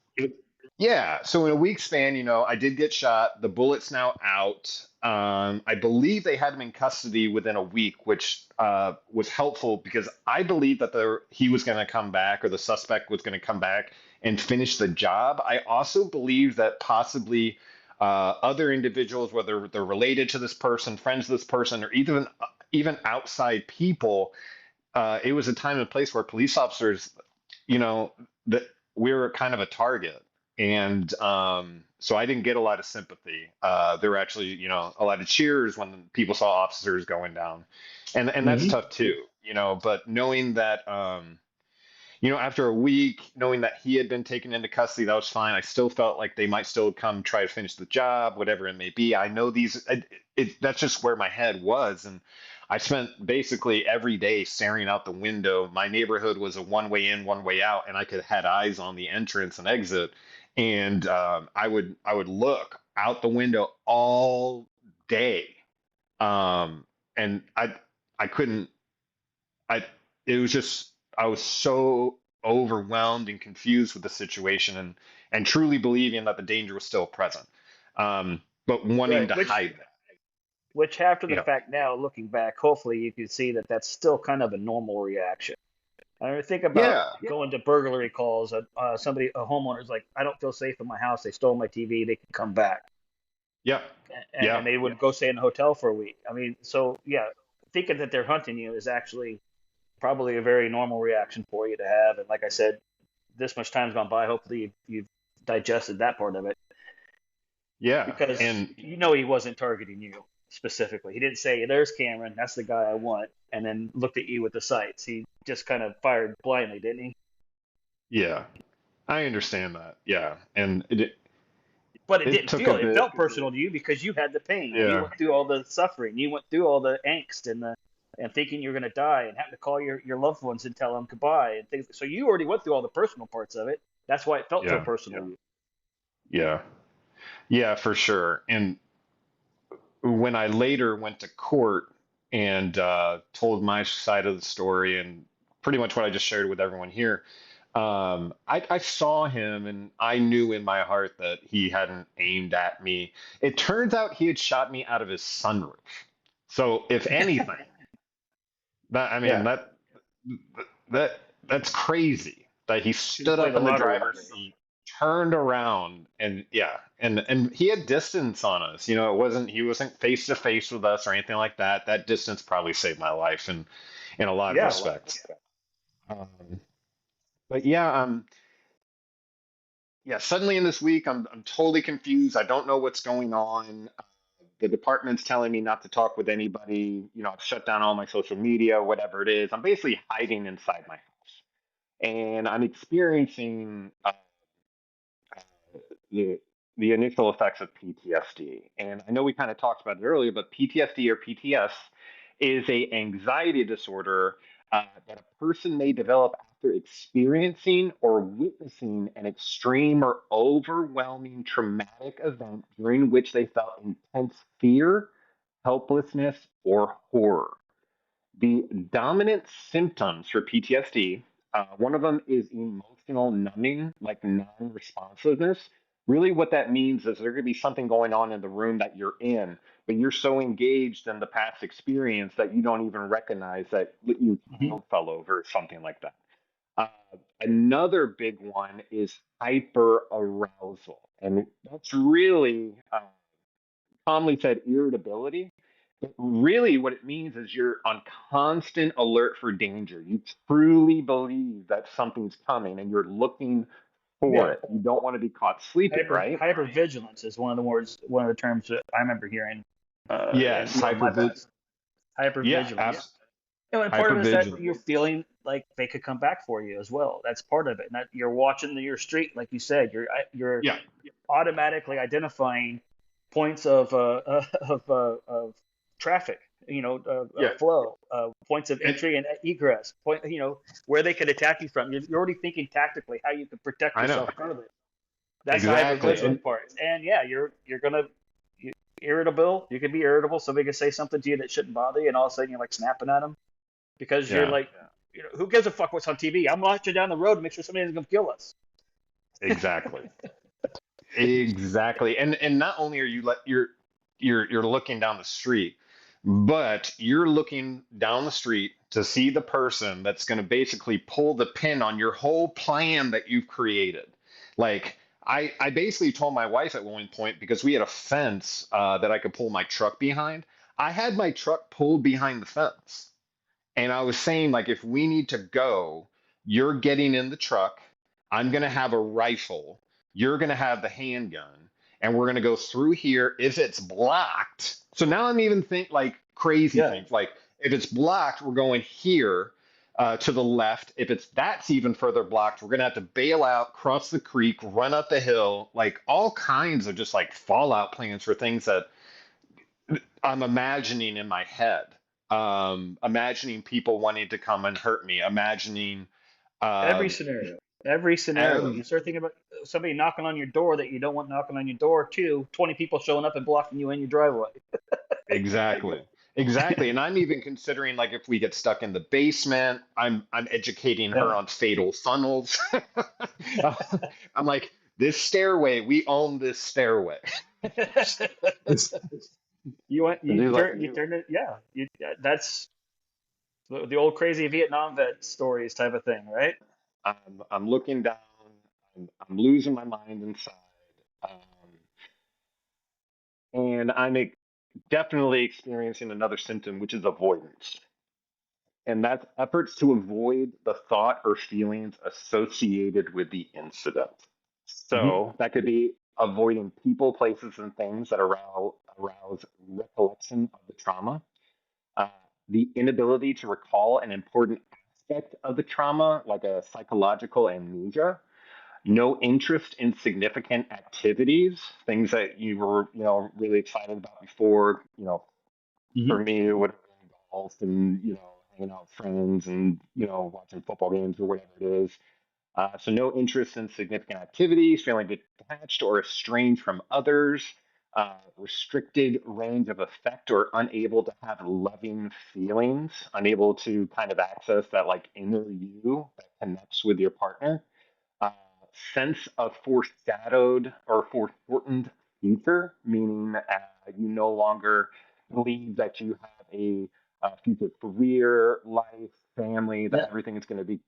Yeah, so in a week span, I did get shot. The bullet's now out. I believe they had him in custody within a week, which was helpful because I believe that he was going to come back, or the suspect was going to come back and finish the job. I also believe that possibly other individuals, whether they're related to this person, friends of this person, or even outside people, it was a time and place where police officers, that we were kind of a target. And so I didn't get a lot of sympathy. There were actually, a lot of cheers when people saw officers going down. And that's Hmm. tough too, but knowing that, after a week, knowing that he had been taken into custody, that was fine. I still felt like they might still come try to finish the job, whatever it may be. I know that's just where my head was. And I spent basically every day staring out the window. My neighborhood was a one way in, one way out, and I could had eyes on the entrance and exit. And I would look out the window all day. And I couldn't I it was just I was so overwhelmed and confused with the situation, and truly believing that the danger was still present, but wanting Right. to hide that. Which after the Yeah, fact now, looking back, hopefully you can see that that's still kind of a normal reaction. I mean, think about yeah, going to burglary calls. A homeowner's like, I don't feel safe in my house. They stole my TV. They can come back, yeah, and yeah, they would go stay in a hotel for a week. I mean, so yeah, thinking that they're hunting you is actually probably a very normal reaction for you to have. And like I said, this much time's gone by. Hopefully you've digested that part of it, yeah, because and he wasn't targeting you specifically. He didn't say, "There's Cameron. That's the guy I want," and then looked at you with the sights. He just kind of fired blindly, didn't he? yeah, I understand that. Yeah, and But it it didn't took a feel. It bit. felt personal to you because you had the pain. You Yeah, went through all the suffering. You went through all the angst and thinking you're going to die and having to call your loved ones and tell them goodbye and things. So you already went through all the personal parts of it. That's why it felt so yeah, personal to you. yeah, yeah, for sure. And when I later went to court and told my side of the story, and pretty much what I just shared with everyone here, I saw him and I knew in my heart that he hadn't aimed at me. It turns out he had shot me out of his sunroof. So if anything, that I mean Yeah. that's crazy that he Should have stood played up the in the lottery. driver's seat, turned around, and yeah, and he had distance on us. He wasn't face to face with us or anything like that. That distance probably saved my life in a lot of Yeah. respects. Um, but yeah, yeah. Suddenly in this week, I'm totally confused. I don't know what's going on. The department's telling me not to talk with anybody. I've shut down all my social media, whatever it is. I'm basically hiding inside my house, and I'm experiencing the the initial effects of PTSD. And I know we kind of talked about it earlier, but PTSD or PTS is a anxiety disorder that a person may develop after experiencing or witnessing an extreme or overwhelming traumatic event during which they felt intense fear, helplessness, or horror. The dominant symptoms for PTSD, one of them is emotional numbing, like non-responsiveness. Really, what that means is there's going to be something going on in the room that you're in, but you're so engaged in the past experience that you don't even recognize that your Hmm. child fell over or something like that. Uh, Another big one is hyperarousal, and that's really commonly said irritability. But really, what it means is you're on constant alert for danger. You truly believe that something's coming and you're looking for Yeah. it. You don't want to be caught sleeping, right? Hypervigilance is one of the terms that I remember hearing in Yes, my past. Yeah, Hypervigilance. And part of it is that hypervigilant. you're feeling like they could come back for you as well. That's part of it. And that you're watching your street, like you said, you're Yeah, automatically identifying points of traffic, yeah, flow, points of and, entry and egress, where they could attack you from. You're already thinking tactically how you could protect I know yourself from it. That's the exactly. hypervigilant And part. And yeah, you're gonna irritable. You can be irritable. Somebody can say something to you that shouldn't bother you, and all of a sudden you're like snapping at them because you're yeah, like, who gives a fuck what's on TV? I'm watching down the road to make sure somebody isn't gonna kill us. exactly. Exactly. And not only are you're looking down the street, but you're looking down the street to see the person that's going to basically pull the pin on your whole plan that you've created. Like I basically told my wife at one point because we had a fence that I could pull my truck behind. I had my truck pulled behind the fence. And I was saying, like, if we need to go, you're getting in the truck. I'm going to have a rifle. You're going to have the handgun. And we're going to go through here. If it's blocked, so now I'm even think like crazy Yeah. things. Like, if it's blocked, we're going here to the left. If that's even further blocked, we're going to have to bail out, cross the creek, run up the hill. Like, all kinds of just like fallout plans for things that I'm imagining in my head, imagining people wanting to come and hurt me, imagining Every uh, scenario. Every scenario. ev- You start thinking about somebody knocking on your door that you don't want knocking on your door, too. 20 people showing up and blocking you in your driveway. exactly, exactly. And I'm even considering like if we get stuck in the basement, I'm educating her Yeah. on fatal funnels. I'm like, this stairway, we own this stairway. And You he's like, turn it, yeah. That's the old crazy Vietnam vet stories type of thing, right? I'm looking down, I'm losing my mind inside. Um, and definitely experiencing another symptom, which is avoidance. And that's efforts to avoid the thought or feelings associated with the incident. Hmm. So that could be avoiding people, places, and things that arouse recollection of the trauma, uh, the inability to recall an important aspect of the trauma, like a psychological amnesia, no interest in significant activities, things that you were, really excited about before, for Hmm. me, it would have been golf and, hanging out with friends and, watching football games or whatever it is. So no interest in significant activities, feeling detached or estranged from others, restricted range of effect or unable to have loving feelings, unable to kind of access that like inner you that connects with your partner, uh, sense of foreshadowed or foreshortened future, meaning you no longer believe that you have a future career, life, family, that Yeah. everything is going to be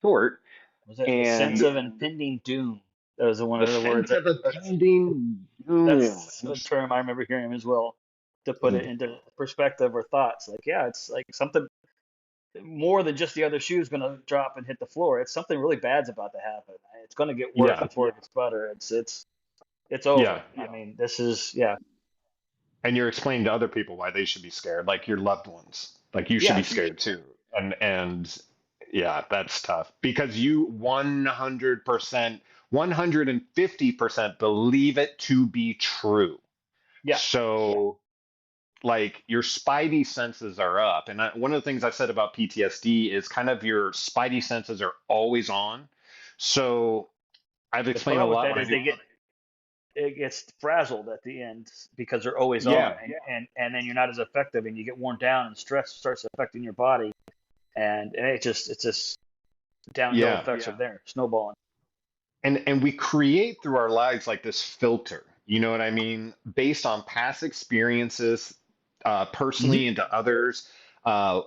short. Was it the sense And of impending doom? That was one the of the words sense of impending doom. that's a term I remember hearing as well, to put it into perspective or thoughts. Like, yeah, it's like something more than just the other shoe's going to drop and hit the floor. It's something really bad's about to happen. It's going to get worse Yeah, before it gets better. It's over. yeah. I mean, this is, yeah. And you're explaining to other people why they should be scared, like your loved ones. Like you should be Yes. scared too. And yeah, that's tough because you 100%, 150% believe it to be true. Yeah. So like your spidey senses are up. And one of the things I've said about PTSD is kind of your spidey senses are always on. So I've The explained a problem with lot that when I is do. it gets frazzled at the end because they're always on, Yeah, and then you're not as effective, and you get worn down, and stress starts affecting your body, and it's just downhill yeah. effects are there, snowballing. And we create through our lives like this filter, you know what I mean, based on past experiences, Hmm. personally into others,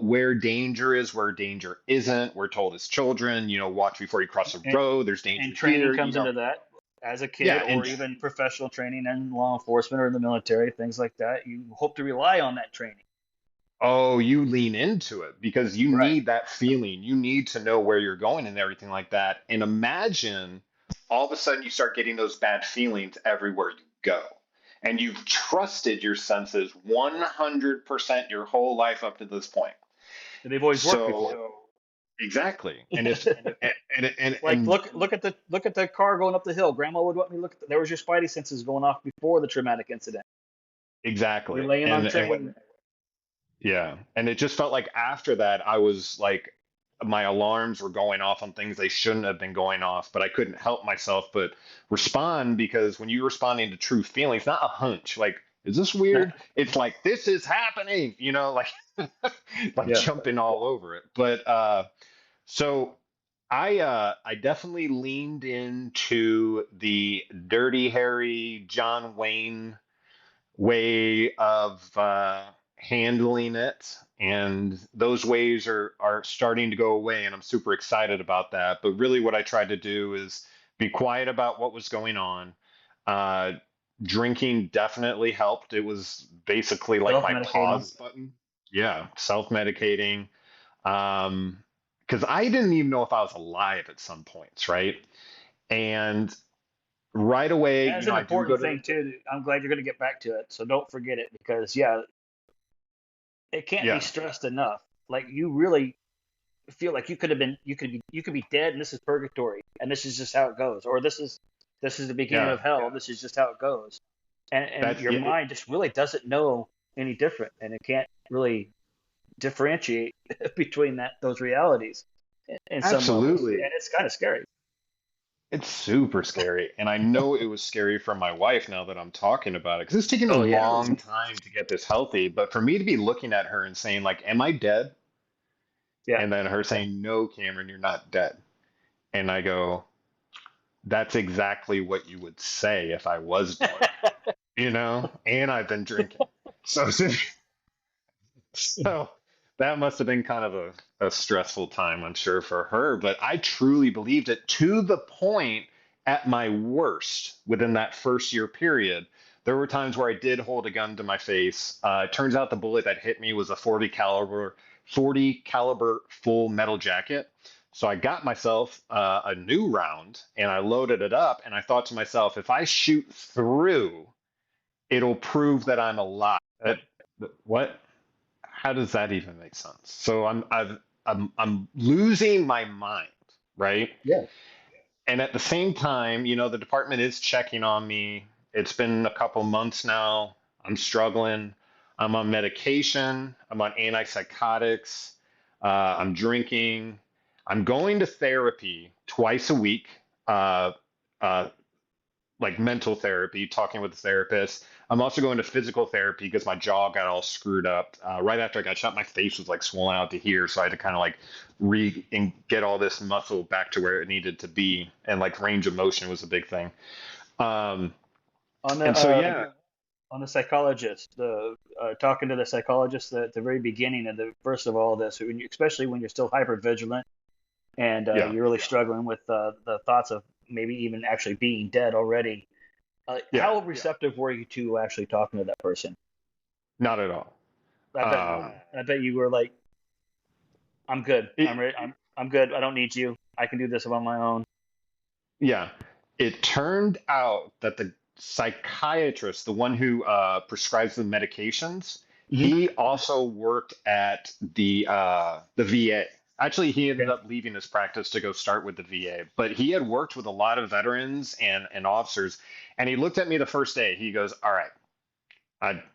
where danger is, where danger isn't. We're told as children, watch before you cross the And, road, there's danger and training here, comes into that as a kid, yeah. or And even professional training in law enforcement or in the military, things like that. You hope to rely on that training. oh, you lean into it because you Right. need that feeling, you need to know where you're going and everything like that. And imagine all of a sudden you start getting those bad feelings everywhere you go. And you've trusted your senses 100% your whole life up to this point. They've always worked before. So exactly. And if Like, and look at the car going up the hill. Grandma would let me look at there was your spidey senses going off before the traumatic incident. exactly. Relaying on And what train. Yeah. And it just felt like after that, I was like, my alarms were going off on things they shouldn't have been going off, but I couldn't help myself but respond because when you're responding to true feelings, not a hunch, like, is this weird? It's like, this is happening, like, like Yeah. jumping all over it. But so I definitely leaned into the Dirty Harry John Wayne way of handling it, and those ways are starting to go away, and I'm super excited about that. But really, what I tried to do is be quiet about what was going on. Uh, Drinking definitely helped. It was basically like my Self-medicating. pause button. Yeah, self-medicating. Um, because I didn't even know if I was alive at some points, right? And right away, That's an I do go important to thing too. I'm glad you're going to get back to it. So don't forget it because yeah, it can't be yeah, stressed enough. Like you really feel like you could be dead and this is purgatory and this is just how it goes, or this is the beginning yeah. of hell. This is just how it goes, and That's your it. mind just really doesn't know any different, and it can't really differentiate between those realities in some levels, Absolutely. and it's kind of scary. It's super scary. And I know it was scary for my wife now that I'm talking about it because it's taken a Oh yeah, long time to get this healthy. But for me to be looking at her and saying, like, am I dead? yeah. And then her saying, no, Cameron, you're not dead. And I go, that's exactly what you would say if I was dead, And I've been drinking. So, so that must have been kind of a stressful time, I'm sure, for her. But I truly believed it to the point at my worst within that first year period. There were times where I did hold a gun to my face. It turns out the bullet that hit me was a 40 caliber full metal jacket. So I got myself a new round and I loaded it up. And I thought to myself, if I shoot through, it'll prove that I'm alive. Uh, What? How does that even make sense? So I'm losing my mind, right? yeah. And at the same time, the department is checking on me. It's been a couple months now. I'm struggling. I'm on medication. I'm on antipsychotics. I'm drinking. I'm going to therapy twice a week. Uh, uh, like mental therapy, talking with a therapist. I'm also going to physical therapy because my jaw got all screwed up. Right after I got shot, my face was like swollen out to here, so I had to kind of like and get all this muscle back to where it needed to be, and like range of motion was a big thing. Um, On the and so yeah, on the psychologist, the talking to the psychologist at the very beginning of the first of all this, especially when you're still hyper vigilant and yeah, you're really struggling with the thoughts of maybe even actually being dead already. yeah, How receptive were you to actually talking to that person? not at all. I bet Um, I bet you were like, I'm good. I'm it, ready. I'm good. I don't need you. I can do this on my own. yeah, it turned out that the psychiatrist, the one who prescribes the medications, Hmm. he also worked at the VA. Actually, he ended Okay. up leaving his practice to go start with the VA, but he had worked with a lot of veterans and officers, and he looked at me the first day. He goes, "All right,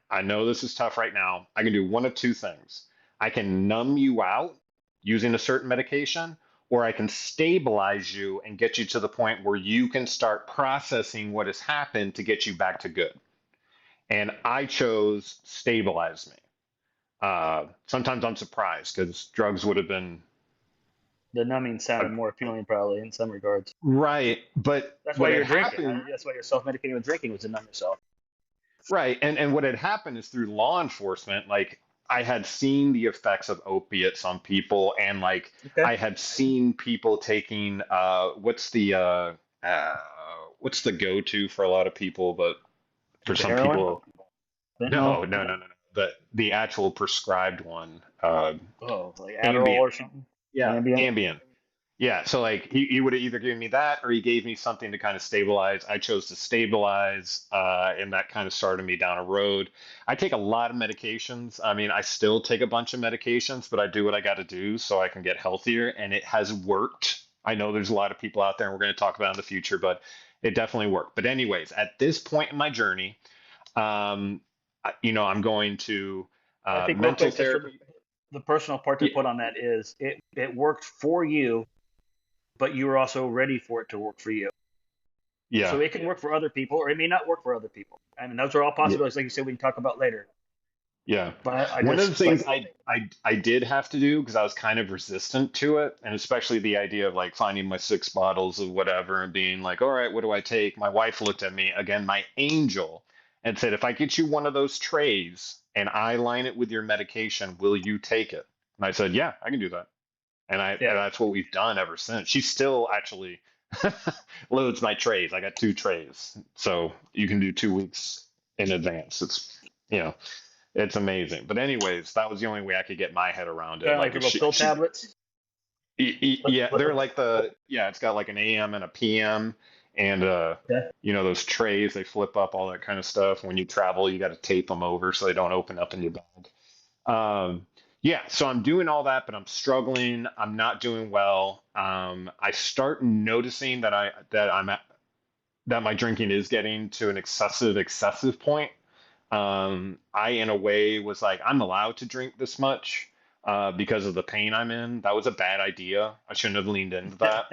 I know this is tough right now. I can do one of two things. I can numb you out using a certain medication, or I can stabilize you and get you to the point where you can start processing what has happened to get you back to good." And I chose stabilize me. Sometimes I'm surprised because drugs would have been The numbing a, sounded more appealing, probably in some regards. right. But That's why what had you're drinking. happened, That's why you're self-medicating with drinking was to numb yourself. right? And what had happened is through law enforcement, like I had seen the effects of opiates on people, and like Okay. I had seen people taking uh, what's the go-to for a lot of people, but for The some heroin, people, fentanyl. no. The actual prescribed one, Oh, like Adderall Ambien. or something. Yeah, Ambien. Ambien. Yeah, so like he would have either given me that or he gave me something to kind of stabilize. I chose to stabilize, and that kind of started me down a road. I take a lot of medications. I mean, I still take a bunch of medications, but I do what I got to do so I can get healthier, and it has worked. I know there's a lot of people out there, and we're going to talk about it in the future, but it definitely worked. But anyways, at this point in my journey, I'm going to I think real mental quick, just for therapy. the personal part to Yeah, put on that is it worked for you, but you were also ready for it to work for you. yeah, So it can work for other people, or it may not work for other people. I mean, those are all yeah. possibilities. Like you said, we can talk about later. Yeah. But I One of the just like, things I did have to do because I was kind of resistant to it, and especially the idea of like finding my 6 bottles of whatever and being like, all right, what do I take? My wife looked at me again, my angel, and said, if I get you one of those trays and I line it with your medication, will you take it? And I said, yeah, I can do that. And yeah. that's what we've done ever since. She still actually loads my trays. I got 2 trays, so you can do 2 weeks in advance. It's you know it's amazing. But anyways, that was the only way I could get my head around Kind it. of like Like the if little pill she tablets. yeah, Flip they're 'em. like it's got like an AM and a PM and Yeah. those trays they flip up all that kind of stuff. When you travel, you got to tape them over so they don't open up in your bag. Yeah, so I'm doing all that, but I'm struggling. I'm not doing well. I start noticing that my drinking is getting to an excessive point. I, in a way, was like, I'm allowed to drink this much because of the pain I'm in. That was a bad idea. I shouldn't have leaned into that.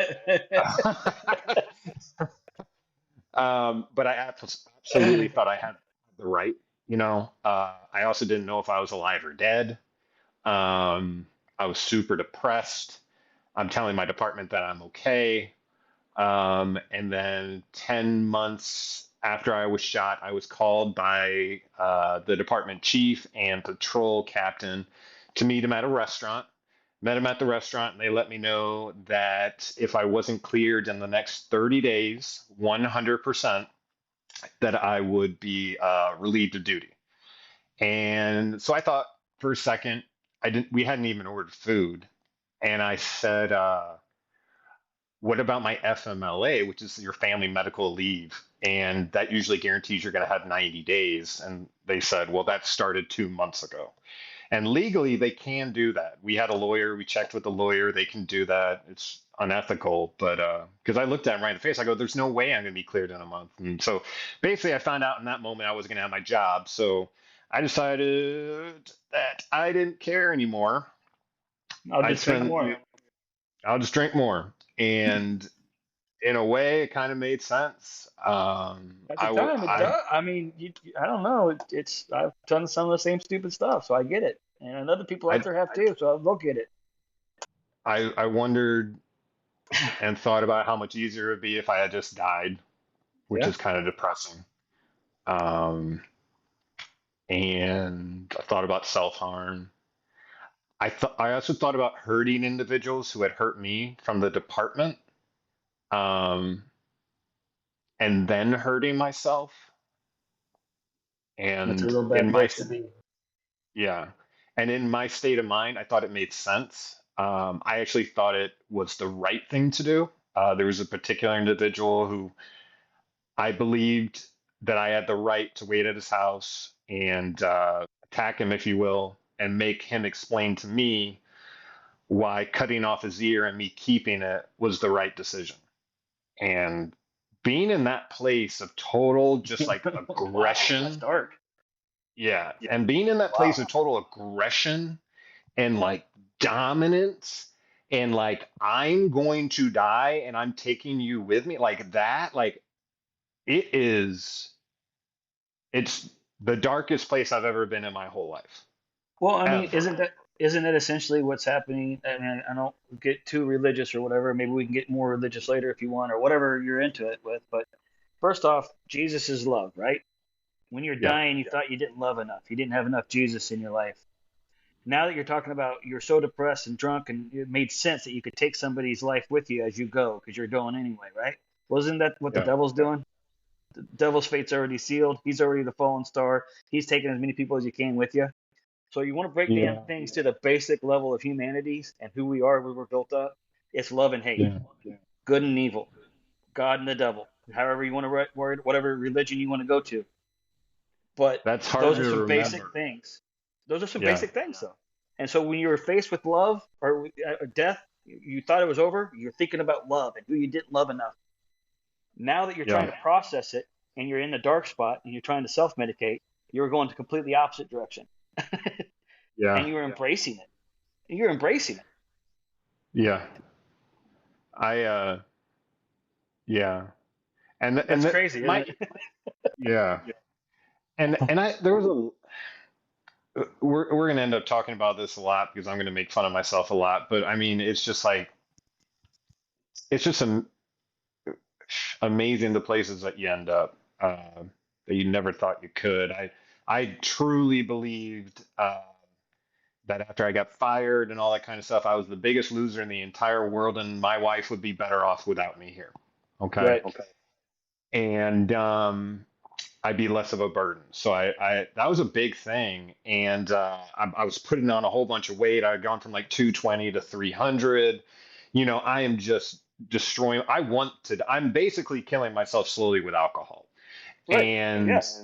But I absolutely thought I had the right. I also didn't know if I was alive or dead. Um, I was super depressed. I'm telling my department that I'm okay. And then 10 months after I was shot, I was called by the department chief and patrol captain to meet him at a restaurant. Met him at the restaurant, and they let me know that if I wasn't cleared in the next 30 days, 100%, that I would be relieved of duty. And so I thought for a second, we hadn't even ordered food. And I said, what about my FMLA, which is your family medical leave? And that usually guarantees you're going to have 90 days. And they said, well, that started 2 months ago. And legally, they can do that. We had a lawyer, we checked with the lawyer, they can do that. It's unethical, but because I looked at him right in the face, I go, there's no way I'm going to be cleared in a month. And so basically, I found out in that moment I was going to have my job. So I decided that I didn't care anymore. I'll I'd just drink spend, more. I'll just drink more. And in a way, it kind of made sense. At the time, it does. I mean, I don't know. I've done some of the same stupid stuff, so I get it. And other people out I, there have too, so they'll get it. I wondered and thought about how much easier it would be if I had just died, which Yeah. is kind of depressing. Um, and I thought about self-harm. I also thought about hurting individuals who had hurt me from the department, um, and then hurting myself. That's a And real in bad my place to be. Yeah. And in my state of mind, I thought it made sense. I actually thought it was the right thing to do. There was a particular individual who I believed that I had the right to wait at his house and attack him, if you will, and make him explain to me why cutting off his ear and me keeping it was the right decision. And being in that place of total, just like Wow, that's aggression, dark. yeah, and being in that place of Wow. total aggression and like dominance and like I'm going to die and I'm taking you with me like that like it is it's the darkest place I've ever been in my whole life Well, I mean, ever. isn't that essentially what's happening? I mean, I don't get too religious or whatever. Maybe we can get more religious later if you want, or whatever you're into it with. But first off, Jesus is love, right? When you're Yeah, dying, you thought you didn't love enough. You didn't have enough Jesus in your life. Now that you're talking about you're so depressed and drunk, and it made sense that you could take somebody's life with you as you go because you're going anyway, right? Wasn't that what the yeah, devil's doing? The devil's fate's already sealed. He's already the fallen star. He's taking as many people as you can with you. So you want to break down yeah, things to the basic level of humanities and who we are, where we're built up. It's love and hate, yeah. good and evil, God and the devil, however you want to word, whatever religion you want to go to. But That's hard those are to some basic remember. things. Those are some Yeah, basic things, though. And so when you were faced with love or death, you thought it was over. You're thinking about love and who you didn't love enough. Now that you're trying yeah, to process it and you're in the dark spot and you're trying to self-medicate, you're going to completely opposite direction, and yeah, you're embracing it. You're embracing it. yeah. I yeah. And That's that crazy, isn't my it? yeah. And I there was we're gonna end up talking about this a lot because I'm gonna make fun of myself a lot. But I mean, it's just like it's just amazing the places that you end up that you never thought you could. I truly believed that after I got fired and all that kind of stuff, I was the biggest loser in the entire world, and my wife would be better off without me here. Okay, Right. and I'd be less of a burden. So I that was a big thing, and I was putting on a whole bunch of weight. I had gone from like 220 to 300. You know, I am just destroying. I want to. I'm basically killing myself slowly with alcohol, Right. and Yes.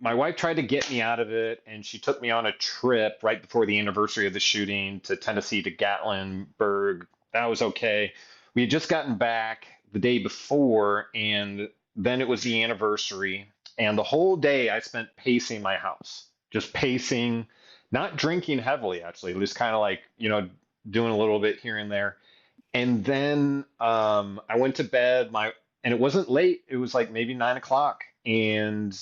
my wife tried to get me out of it, and she took me on a trip right before the anniversary of the shooting to Tennessee to Gatlinburg. That was okay. We had just gotten back the day before, and then it was the anniversary. And the whole day I spent pacing my house, just pacing, not drinking heavily, actually, just kind of like, doing a little bit here and there. And then I went to bed. And it wasn't late. It was like maybe 9 o'clock. And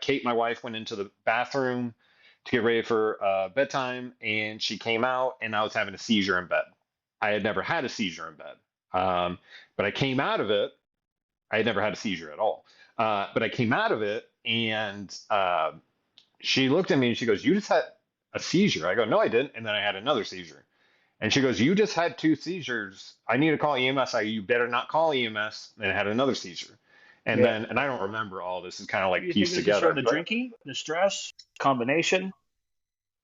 Kate, my wife, went into the bathroom to get ready for bedtime. And she came out, and I was having a seizure in bed. I had never had a seizure in bed, but I came out of it. I had never had a seizure at all. But I came out of it, and she looked at me and she goes, "You just had a seizure." I go, "No, I didn't." And then I had another seizure. And she goes, "You just had two seizures. I need to call EMS." You better not call EMS. And I had another seizure. And Yeah. then, and I don't remember all this. Is kind of like You think pieced this is from together. the But drinking, the stress, combination,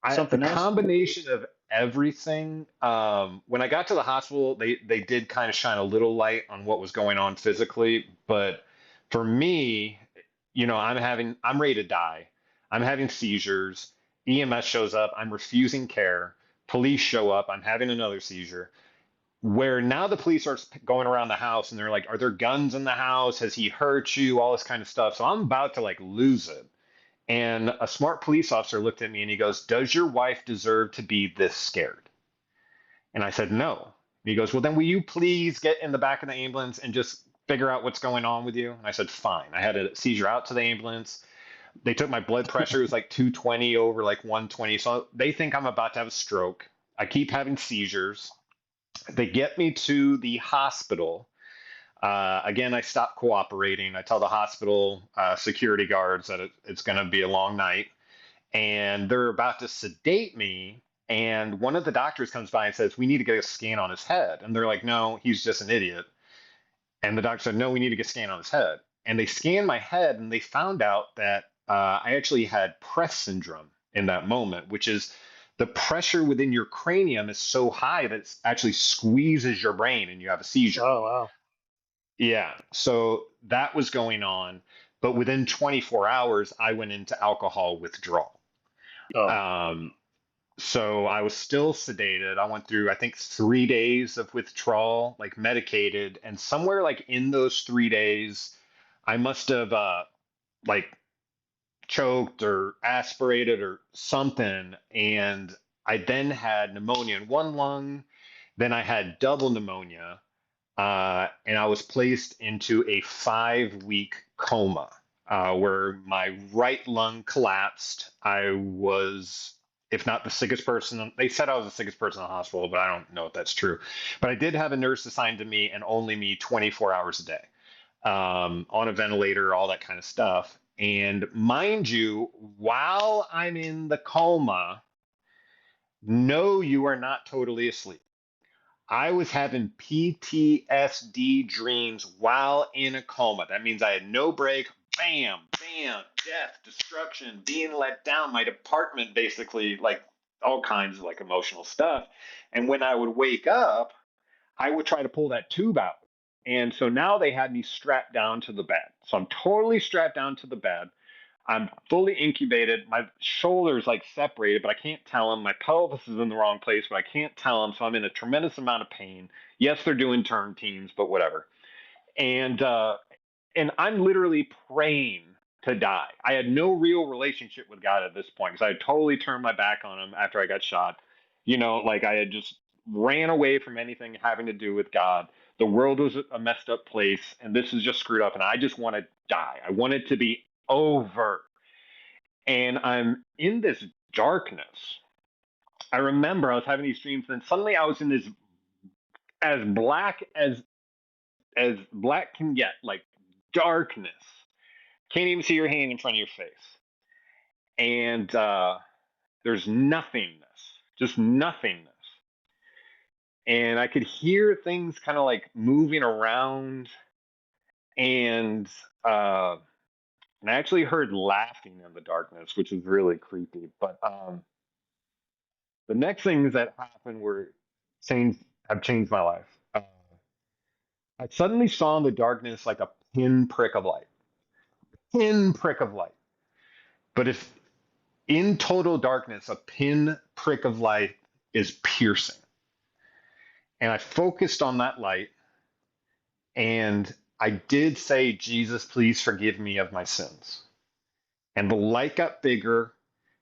the something else? combination of everything. When I got to the hospital, they did kind of shine a little light on what was going on physically. But for me, I'm ready to die. I'm having seizures. EMS shows up. I'm refusing care. Police show up. I'm having another seizure. Where now the police are going around the house and they're like, "Are there guns in the house? Has he hurt you?" All this kind of stuff. So I'm about to like lose it. And a smart police officer looked at me and he goes, "Does your wife deserve to be this scared?" And I said, "No." And he goes, "Well, then will you please get in the back of the ambulance and just figure out what's going on with you?" And I said, "Fine." I had a seizure out to the ambulance. They took my blood pressure. It was like 220 over like 120. So they think I'm about to have a stroke. I keep having seizures. They get me to the hospital. Again, I stop cooperating. I tell the hospital security guards that it's going to be a long night, and they're about to sedate me. And one of the doctors comes by and says, "We need to get a scan on his head." And they're like, "No, he's just an idiot." And the doctor said, "No, we need to get a scan on his head." And they scanned my head, and they found out that I actually had press syndrome in that moment, which is the pressure within your cranium is so high that it actually squeezes your brain and you have a seizure. Oh wow. Yeah. So that was going on. But within 24 hours, I went into alcohol withdrawal. Oh. Um, so I was still sedated. I went through, I think, 3 days of withdrawal, like medicated. And somewhere like in those 3 days, I must have like choked or aspirated or something. And I then had pneumonia in one lung. Then I had double pneumonia. And I was placed into a 5-week coma where my right lung collapsed. I was, if not the sickest person, they said I was the sickest person in the hospital, but I don't know if that's true. But I did have a nurse assigned to me and only me 24 hours a day on a ventilator, all that kind of stuff. And mind you, while I'm in the coma, no, you are not totally asleep. I was having PTSD dreams while in a coma. That means I had no break. Bam, bam, death, destruction, being let down, my department, basically, like all kinds of like emotional stuff. And when I would wake up, I would try to pull that tube out. And so now they had me strapped down to the bed. So I'm totally strapped down to the bed. I'm fully incubated. My shoulders like separated, but I can't tell them. My pelvis is in the wrong place, but I can't tell them. So I'm in a tremendous amount of pain. Yes, they're doing turn teams, but whatever. And I'm literally praying to die. I had no real relationship with God at this point because I had totally turned my back on him after I got shot. Like I had just ran away from anything having to do with God. The world was a messed up place, and this is just screwed up, and I just want to die. I want it to be over. And I'm in this darkness. I remember I was having these dreams, and suddenly I was in this as black as black can get, like darkness. Can't even see your hand in front of your face, and there's nothingness, just nothingness. And I could hear things kind of like moving around, and uh, and I actually heard laughing in the darkness, which was really creepy. But the next things that happened were changed have changed my life. I suddenly saw in the darkness like a pinprick of light, pinprick of light. But if in total darkness, a pinprick of light is piercing, and I focused on that light, and I did say, "Jesus, please forgive me of my sins." And the light got bigger,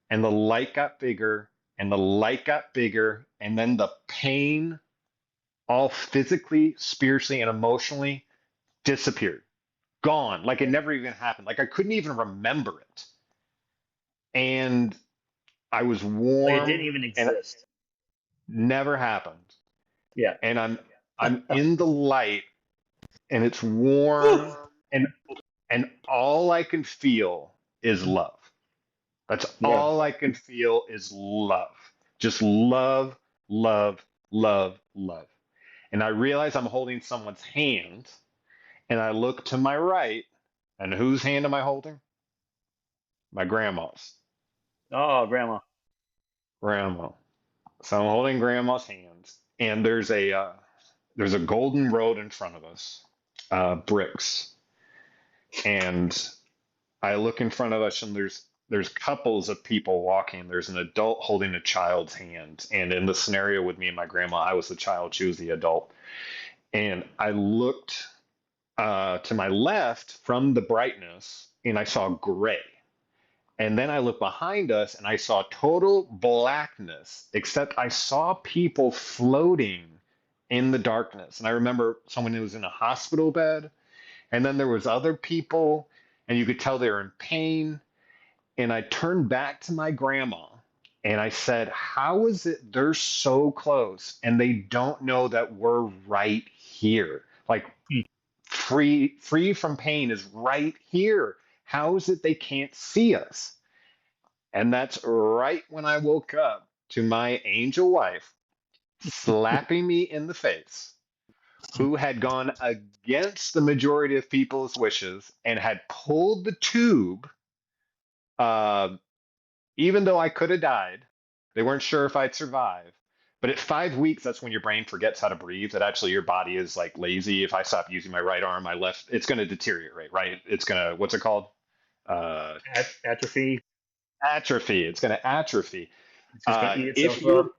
and the light got bigger, and the light got bigger, and then the pain, all physically, spiritually, and emotionally, disappeared, gone, like it never even happened. Like I couldn't even remember it. And I was Like it didn't warm, even and it exist. never happened. Yeah. And I'm in the light, and it's warm, and all I can feel is love. That's Yeah. all I can feel is love. Just love, love, love, love. And I realize I'm holding someone's hand, and I look to my right, and whose hand am I holding? My grandma's. Oh, grandma. Grandma. So I'm holding grandma's hands, and there's a golden road in front of us, bricks, and I look in front of us, and there's couples of people walking. There's an adult holding a child's hand, and in the scenario with me and my grandma, I was the child, she was the adult, and I looked to my left from the brightness, and I saw gray. And then I looked behind us and I saw total blackness, except I saw people floating in the darkness. And I remember someone who was in a hospital bed, and then there was other people, and you could tell they were in pain. And I turned back to my grandma and I said, "How is it they're so close and they don't know that we're right here? Like free from pain is right here. How is it they can't see us?" And that's right when I woke up to my angel wife slapping me in the face, who had gone against the majority of people's wishes and had pulled the tube, uh, even though I could have died. They weren't sure if I'd survive. But at 5 weeks, that's when your brain forgets how to breathe. That actually your body is like lazy. If I stop using my right arm, my left, it's going to deteriorate, right? It's going to, what's it called? Uh, Atrophy. Atrophy. It's going to atrophy. It's just gonna eat If itself your up.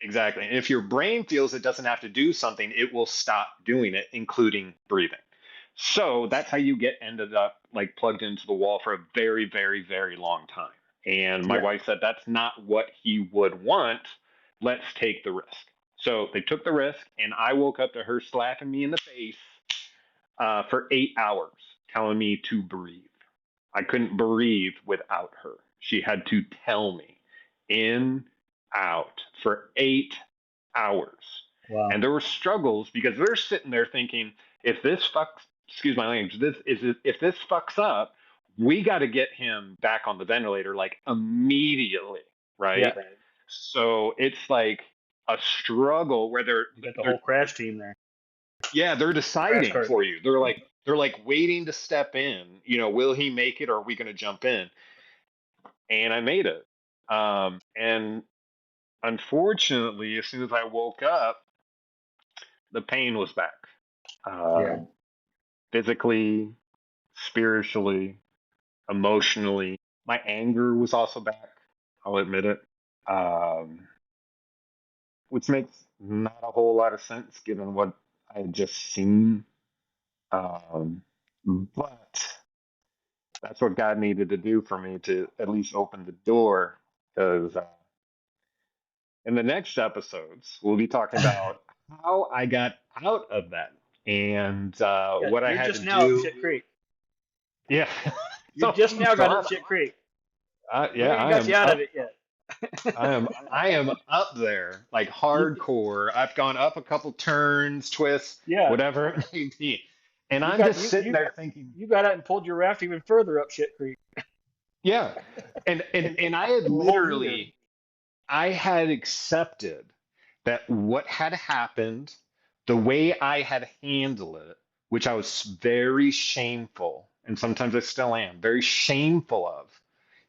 Exactly. If your brain feels it doesn't have to do something, it will stop doing it, including breathing. So that's how you get ended up like plugged into the wall for a very, very, very long time. And my Yeah. wife said that's not what he would want. Let's take the risk. So they took the risk, and I woke up to her slapping me in the face for 8 hours, telling me to breathe. I couldn't breathe without her. She had to tell me in, out for 8 hours. Wow. And there were struggles because they're sitting there thinking, if this fucks, excuse my language, if this fucks up, we got to get him back on the ventilator like immediately, Yeah. right? So it's like a struggle where You got the they're whole crash team there. yeah, they're Crash deciding cart. for you. They're like waiting to step in. You know, will he make it or are we going to jump in? And I made it. And unfortunately, as soon as I woke up, the pain was back. Yeah. Um, Physically, spiritually, emotionally. My anger was also back. I'll admit it. Um, which makes not a whole lot of sense given what I had just seen. Um, but that's what God needed to do for me to at least open the door. Because in the next episodes, we'll be talking about how I got out of that and Yeah. what I You're had to just now at do. Shit Creek. Yeah. You so, just now so got up Shit Creek. We yeah, ain't even I got am you out of up. it yet. I am up there, like You, hardcore. I've gone up a couple turns, twists, yeah, whatever it may be. And you I'm got just sitting there thinking, you got out and pulled your raft even further up shit creek. yeah. And I had A whole year. literally I had accepted that what had happened, the way I had handled it, which I was very shameful, and sometimes I still am, very shameful of,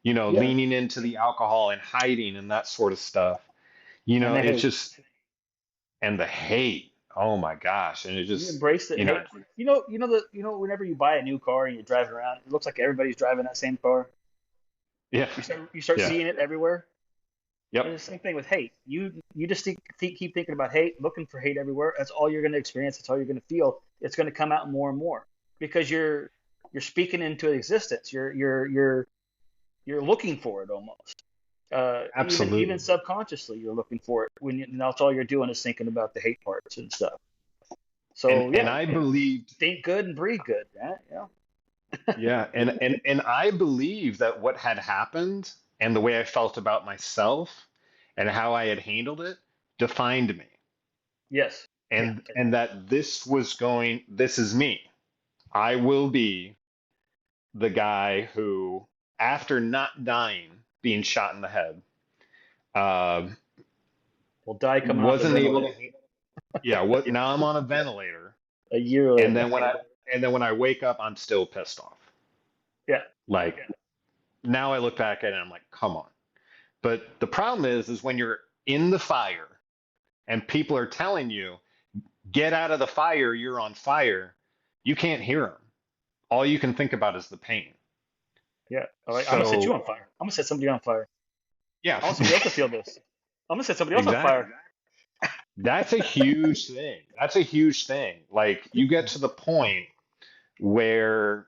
Yeah, leaning into the alcohol and hiding and that sort of stuff. and they It's hate. just, and the hate, oh my gosh. And it You just, embraced it. you know, Hey, whenever you buy a new car and you're driving around, it looks like everybody's driving that same car. yeah, You start yeah, seeing it everywhere. yep, It's the same thing with hate. You just keep thinking about hate, looking for hate everywhere. That's all you're going to experience. That's all you're going to feel. It's going to come out more and more because you're speaking into existence. You're looking for it almost. Even absolutely. subconsciously, you're looking for it and that's all you're doing is thinking about the hate parts and stuff. And So and yeah, I believed, think good and breathe good, right? Yeah. yeah, and I believe that what had happened and the way I felt about myself and how I had handled it defined me. Yes. And that this is me. I will be the guy who, after not dying, being shot in the head, uh, We'll die coming off the wasn't able to, ventilator yeah, what now I'm on a ventilator, a year and later. then when I wake up, I'm still pissed off. Yeah. Like now I look back at it and I'm like, come on. But the problem is when you're in the fire and people are telling you, get out of the fire, you're on fire, you can't hear them. All you can think about is the pain. Yeah. All right. I'm gonna set you So, on fire. I'm gonna set somebody on fire. yeah, I want somebody else to feel this. I'm gonna set somebody else on exactly. fire. That's a huge thing. That's a huge thing. Like you get to the point where,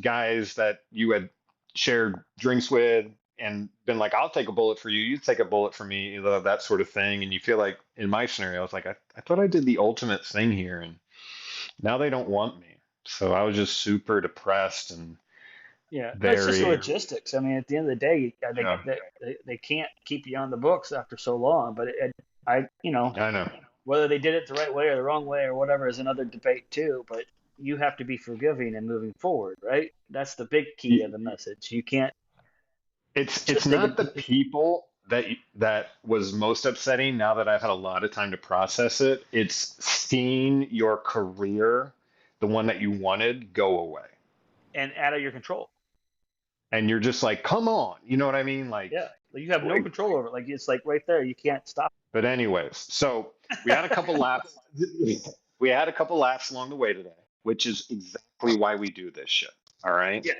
guys that you had shared drinks with and been like, I'll take a bullet for you, you take a bullet for me, that sort of thing. And you feel like, in my scenario, I was like, I thought I did the ultimate thing here, and now they don't want me. So I was just super depressed and Yeah. No, it's just the very, logistics. I mean, at the end of the day, yeah, they can't keep you on the books after so long. But I know. whether they did it the right way or the wrong way or whatever is another debate too. But you have to be forgiving and moving forward, right? That's the big key of the message. You can't It's just take not it. the people that was most upsetting now that I've had a lot of time to process it. It's seeing your career, the one that you wanted, go away. And out of your control. And you're just like, come on. You know what I mean? Yeah, like you have no control over it. Like it's like right there, you can't stop. But anyways, so we had a couple laps. We had a couple laughs along the way today, which is exactly why we do this shit. All right. Yeah,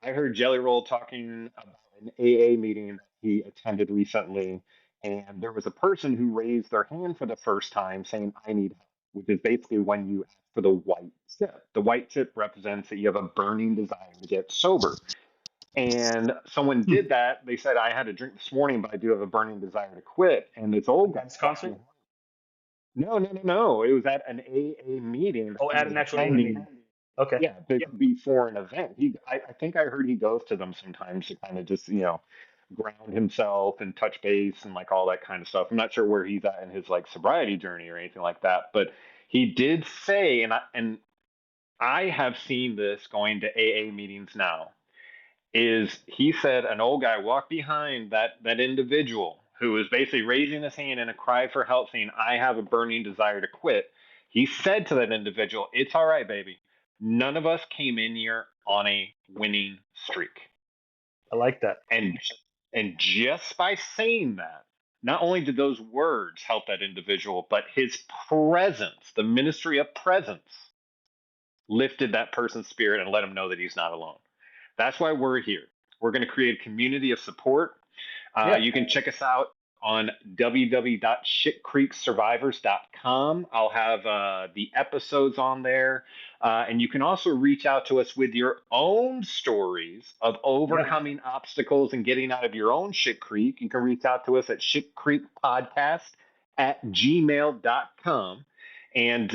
I heard Jelly Roll talking about an AA meeting that he attended recently, and there was a person who raised their hand for the first time saying, I need help, which is basically when you ask for the white tip. The white tip represents that you have a burning desire to get sober. And someone did that. They said, I had a drink this morning, but I do have a burning desire to quit. And this old like guy at this walked concert. behind. No, no, no, no. It was at an AA meeting that Oh, he at was an actual AA meeting. attending. Okay. Yeah, before an event. I think I heard he goes to them sometimes to kind of just, ground himself and touch base and like all that kind of stuff. I'm not sure where he's at in his like sobriety journey or anything like that, but he did say, and I have seen this going to AA meetings now, is he said an old guy walked behind that individual who was basically raising his hand in a cry for help, saying, I have a burning desire to quit. He said to that individual, it's all right, baby. None of us came in here on a winning streak. I like that. And and just by saying that, not only did those words help that individual, but his presence, the ministry of presence, lifted that person's spirit and let him know that he's not alone. That's why we're here. We're going to create a community of support. Yeah. You can check us out on www.shitcreeksurvivors.com. I'll have the episodes on there. And you can also reach out to us with your own stories of Yeah. overcoming obstacles and getting out of your own shit creek. You can reach out to us at shitcreekpodcast@gmail.com. And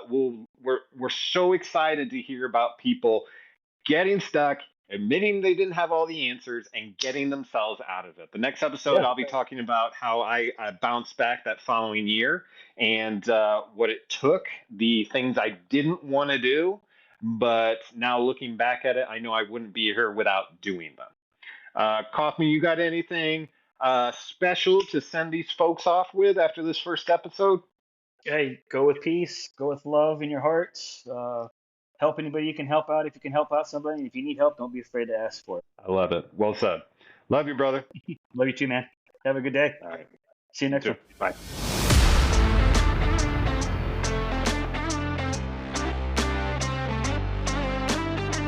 we're so excited to hear about people getting stuck, admitting they didn't have all the answers, and getting themselves out of it. The next episode, Yeah. I'll be talking about how I bounced back that following year and what it took, the things I didn't want to do, but now looking back at it, I know I wouldn't be here without doing them. Kaufman, you got anything special to send these folks off with after this first episode? Hey, go with peace, go with love in your hearts. Help anybody you can help out if you can help out somebody. And if you need help, don't be afraid to ask for it. I love it. Well said. Love you, brother. Love you too, man. Have a good day. All right. See you You next too. one. Bye.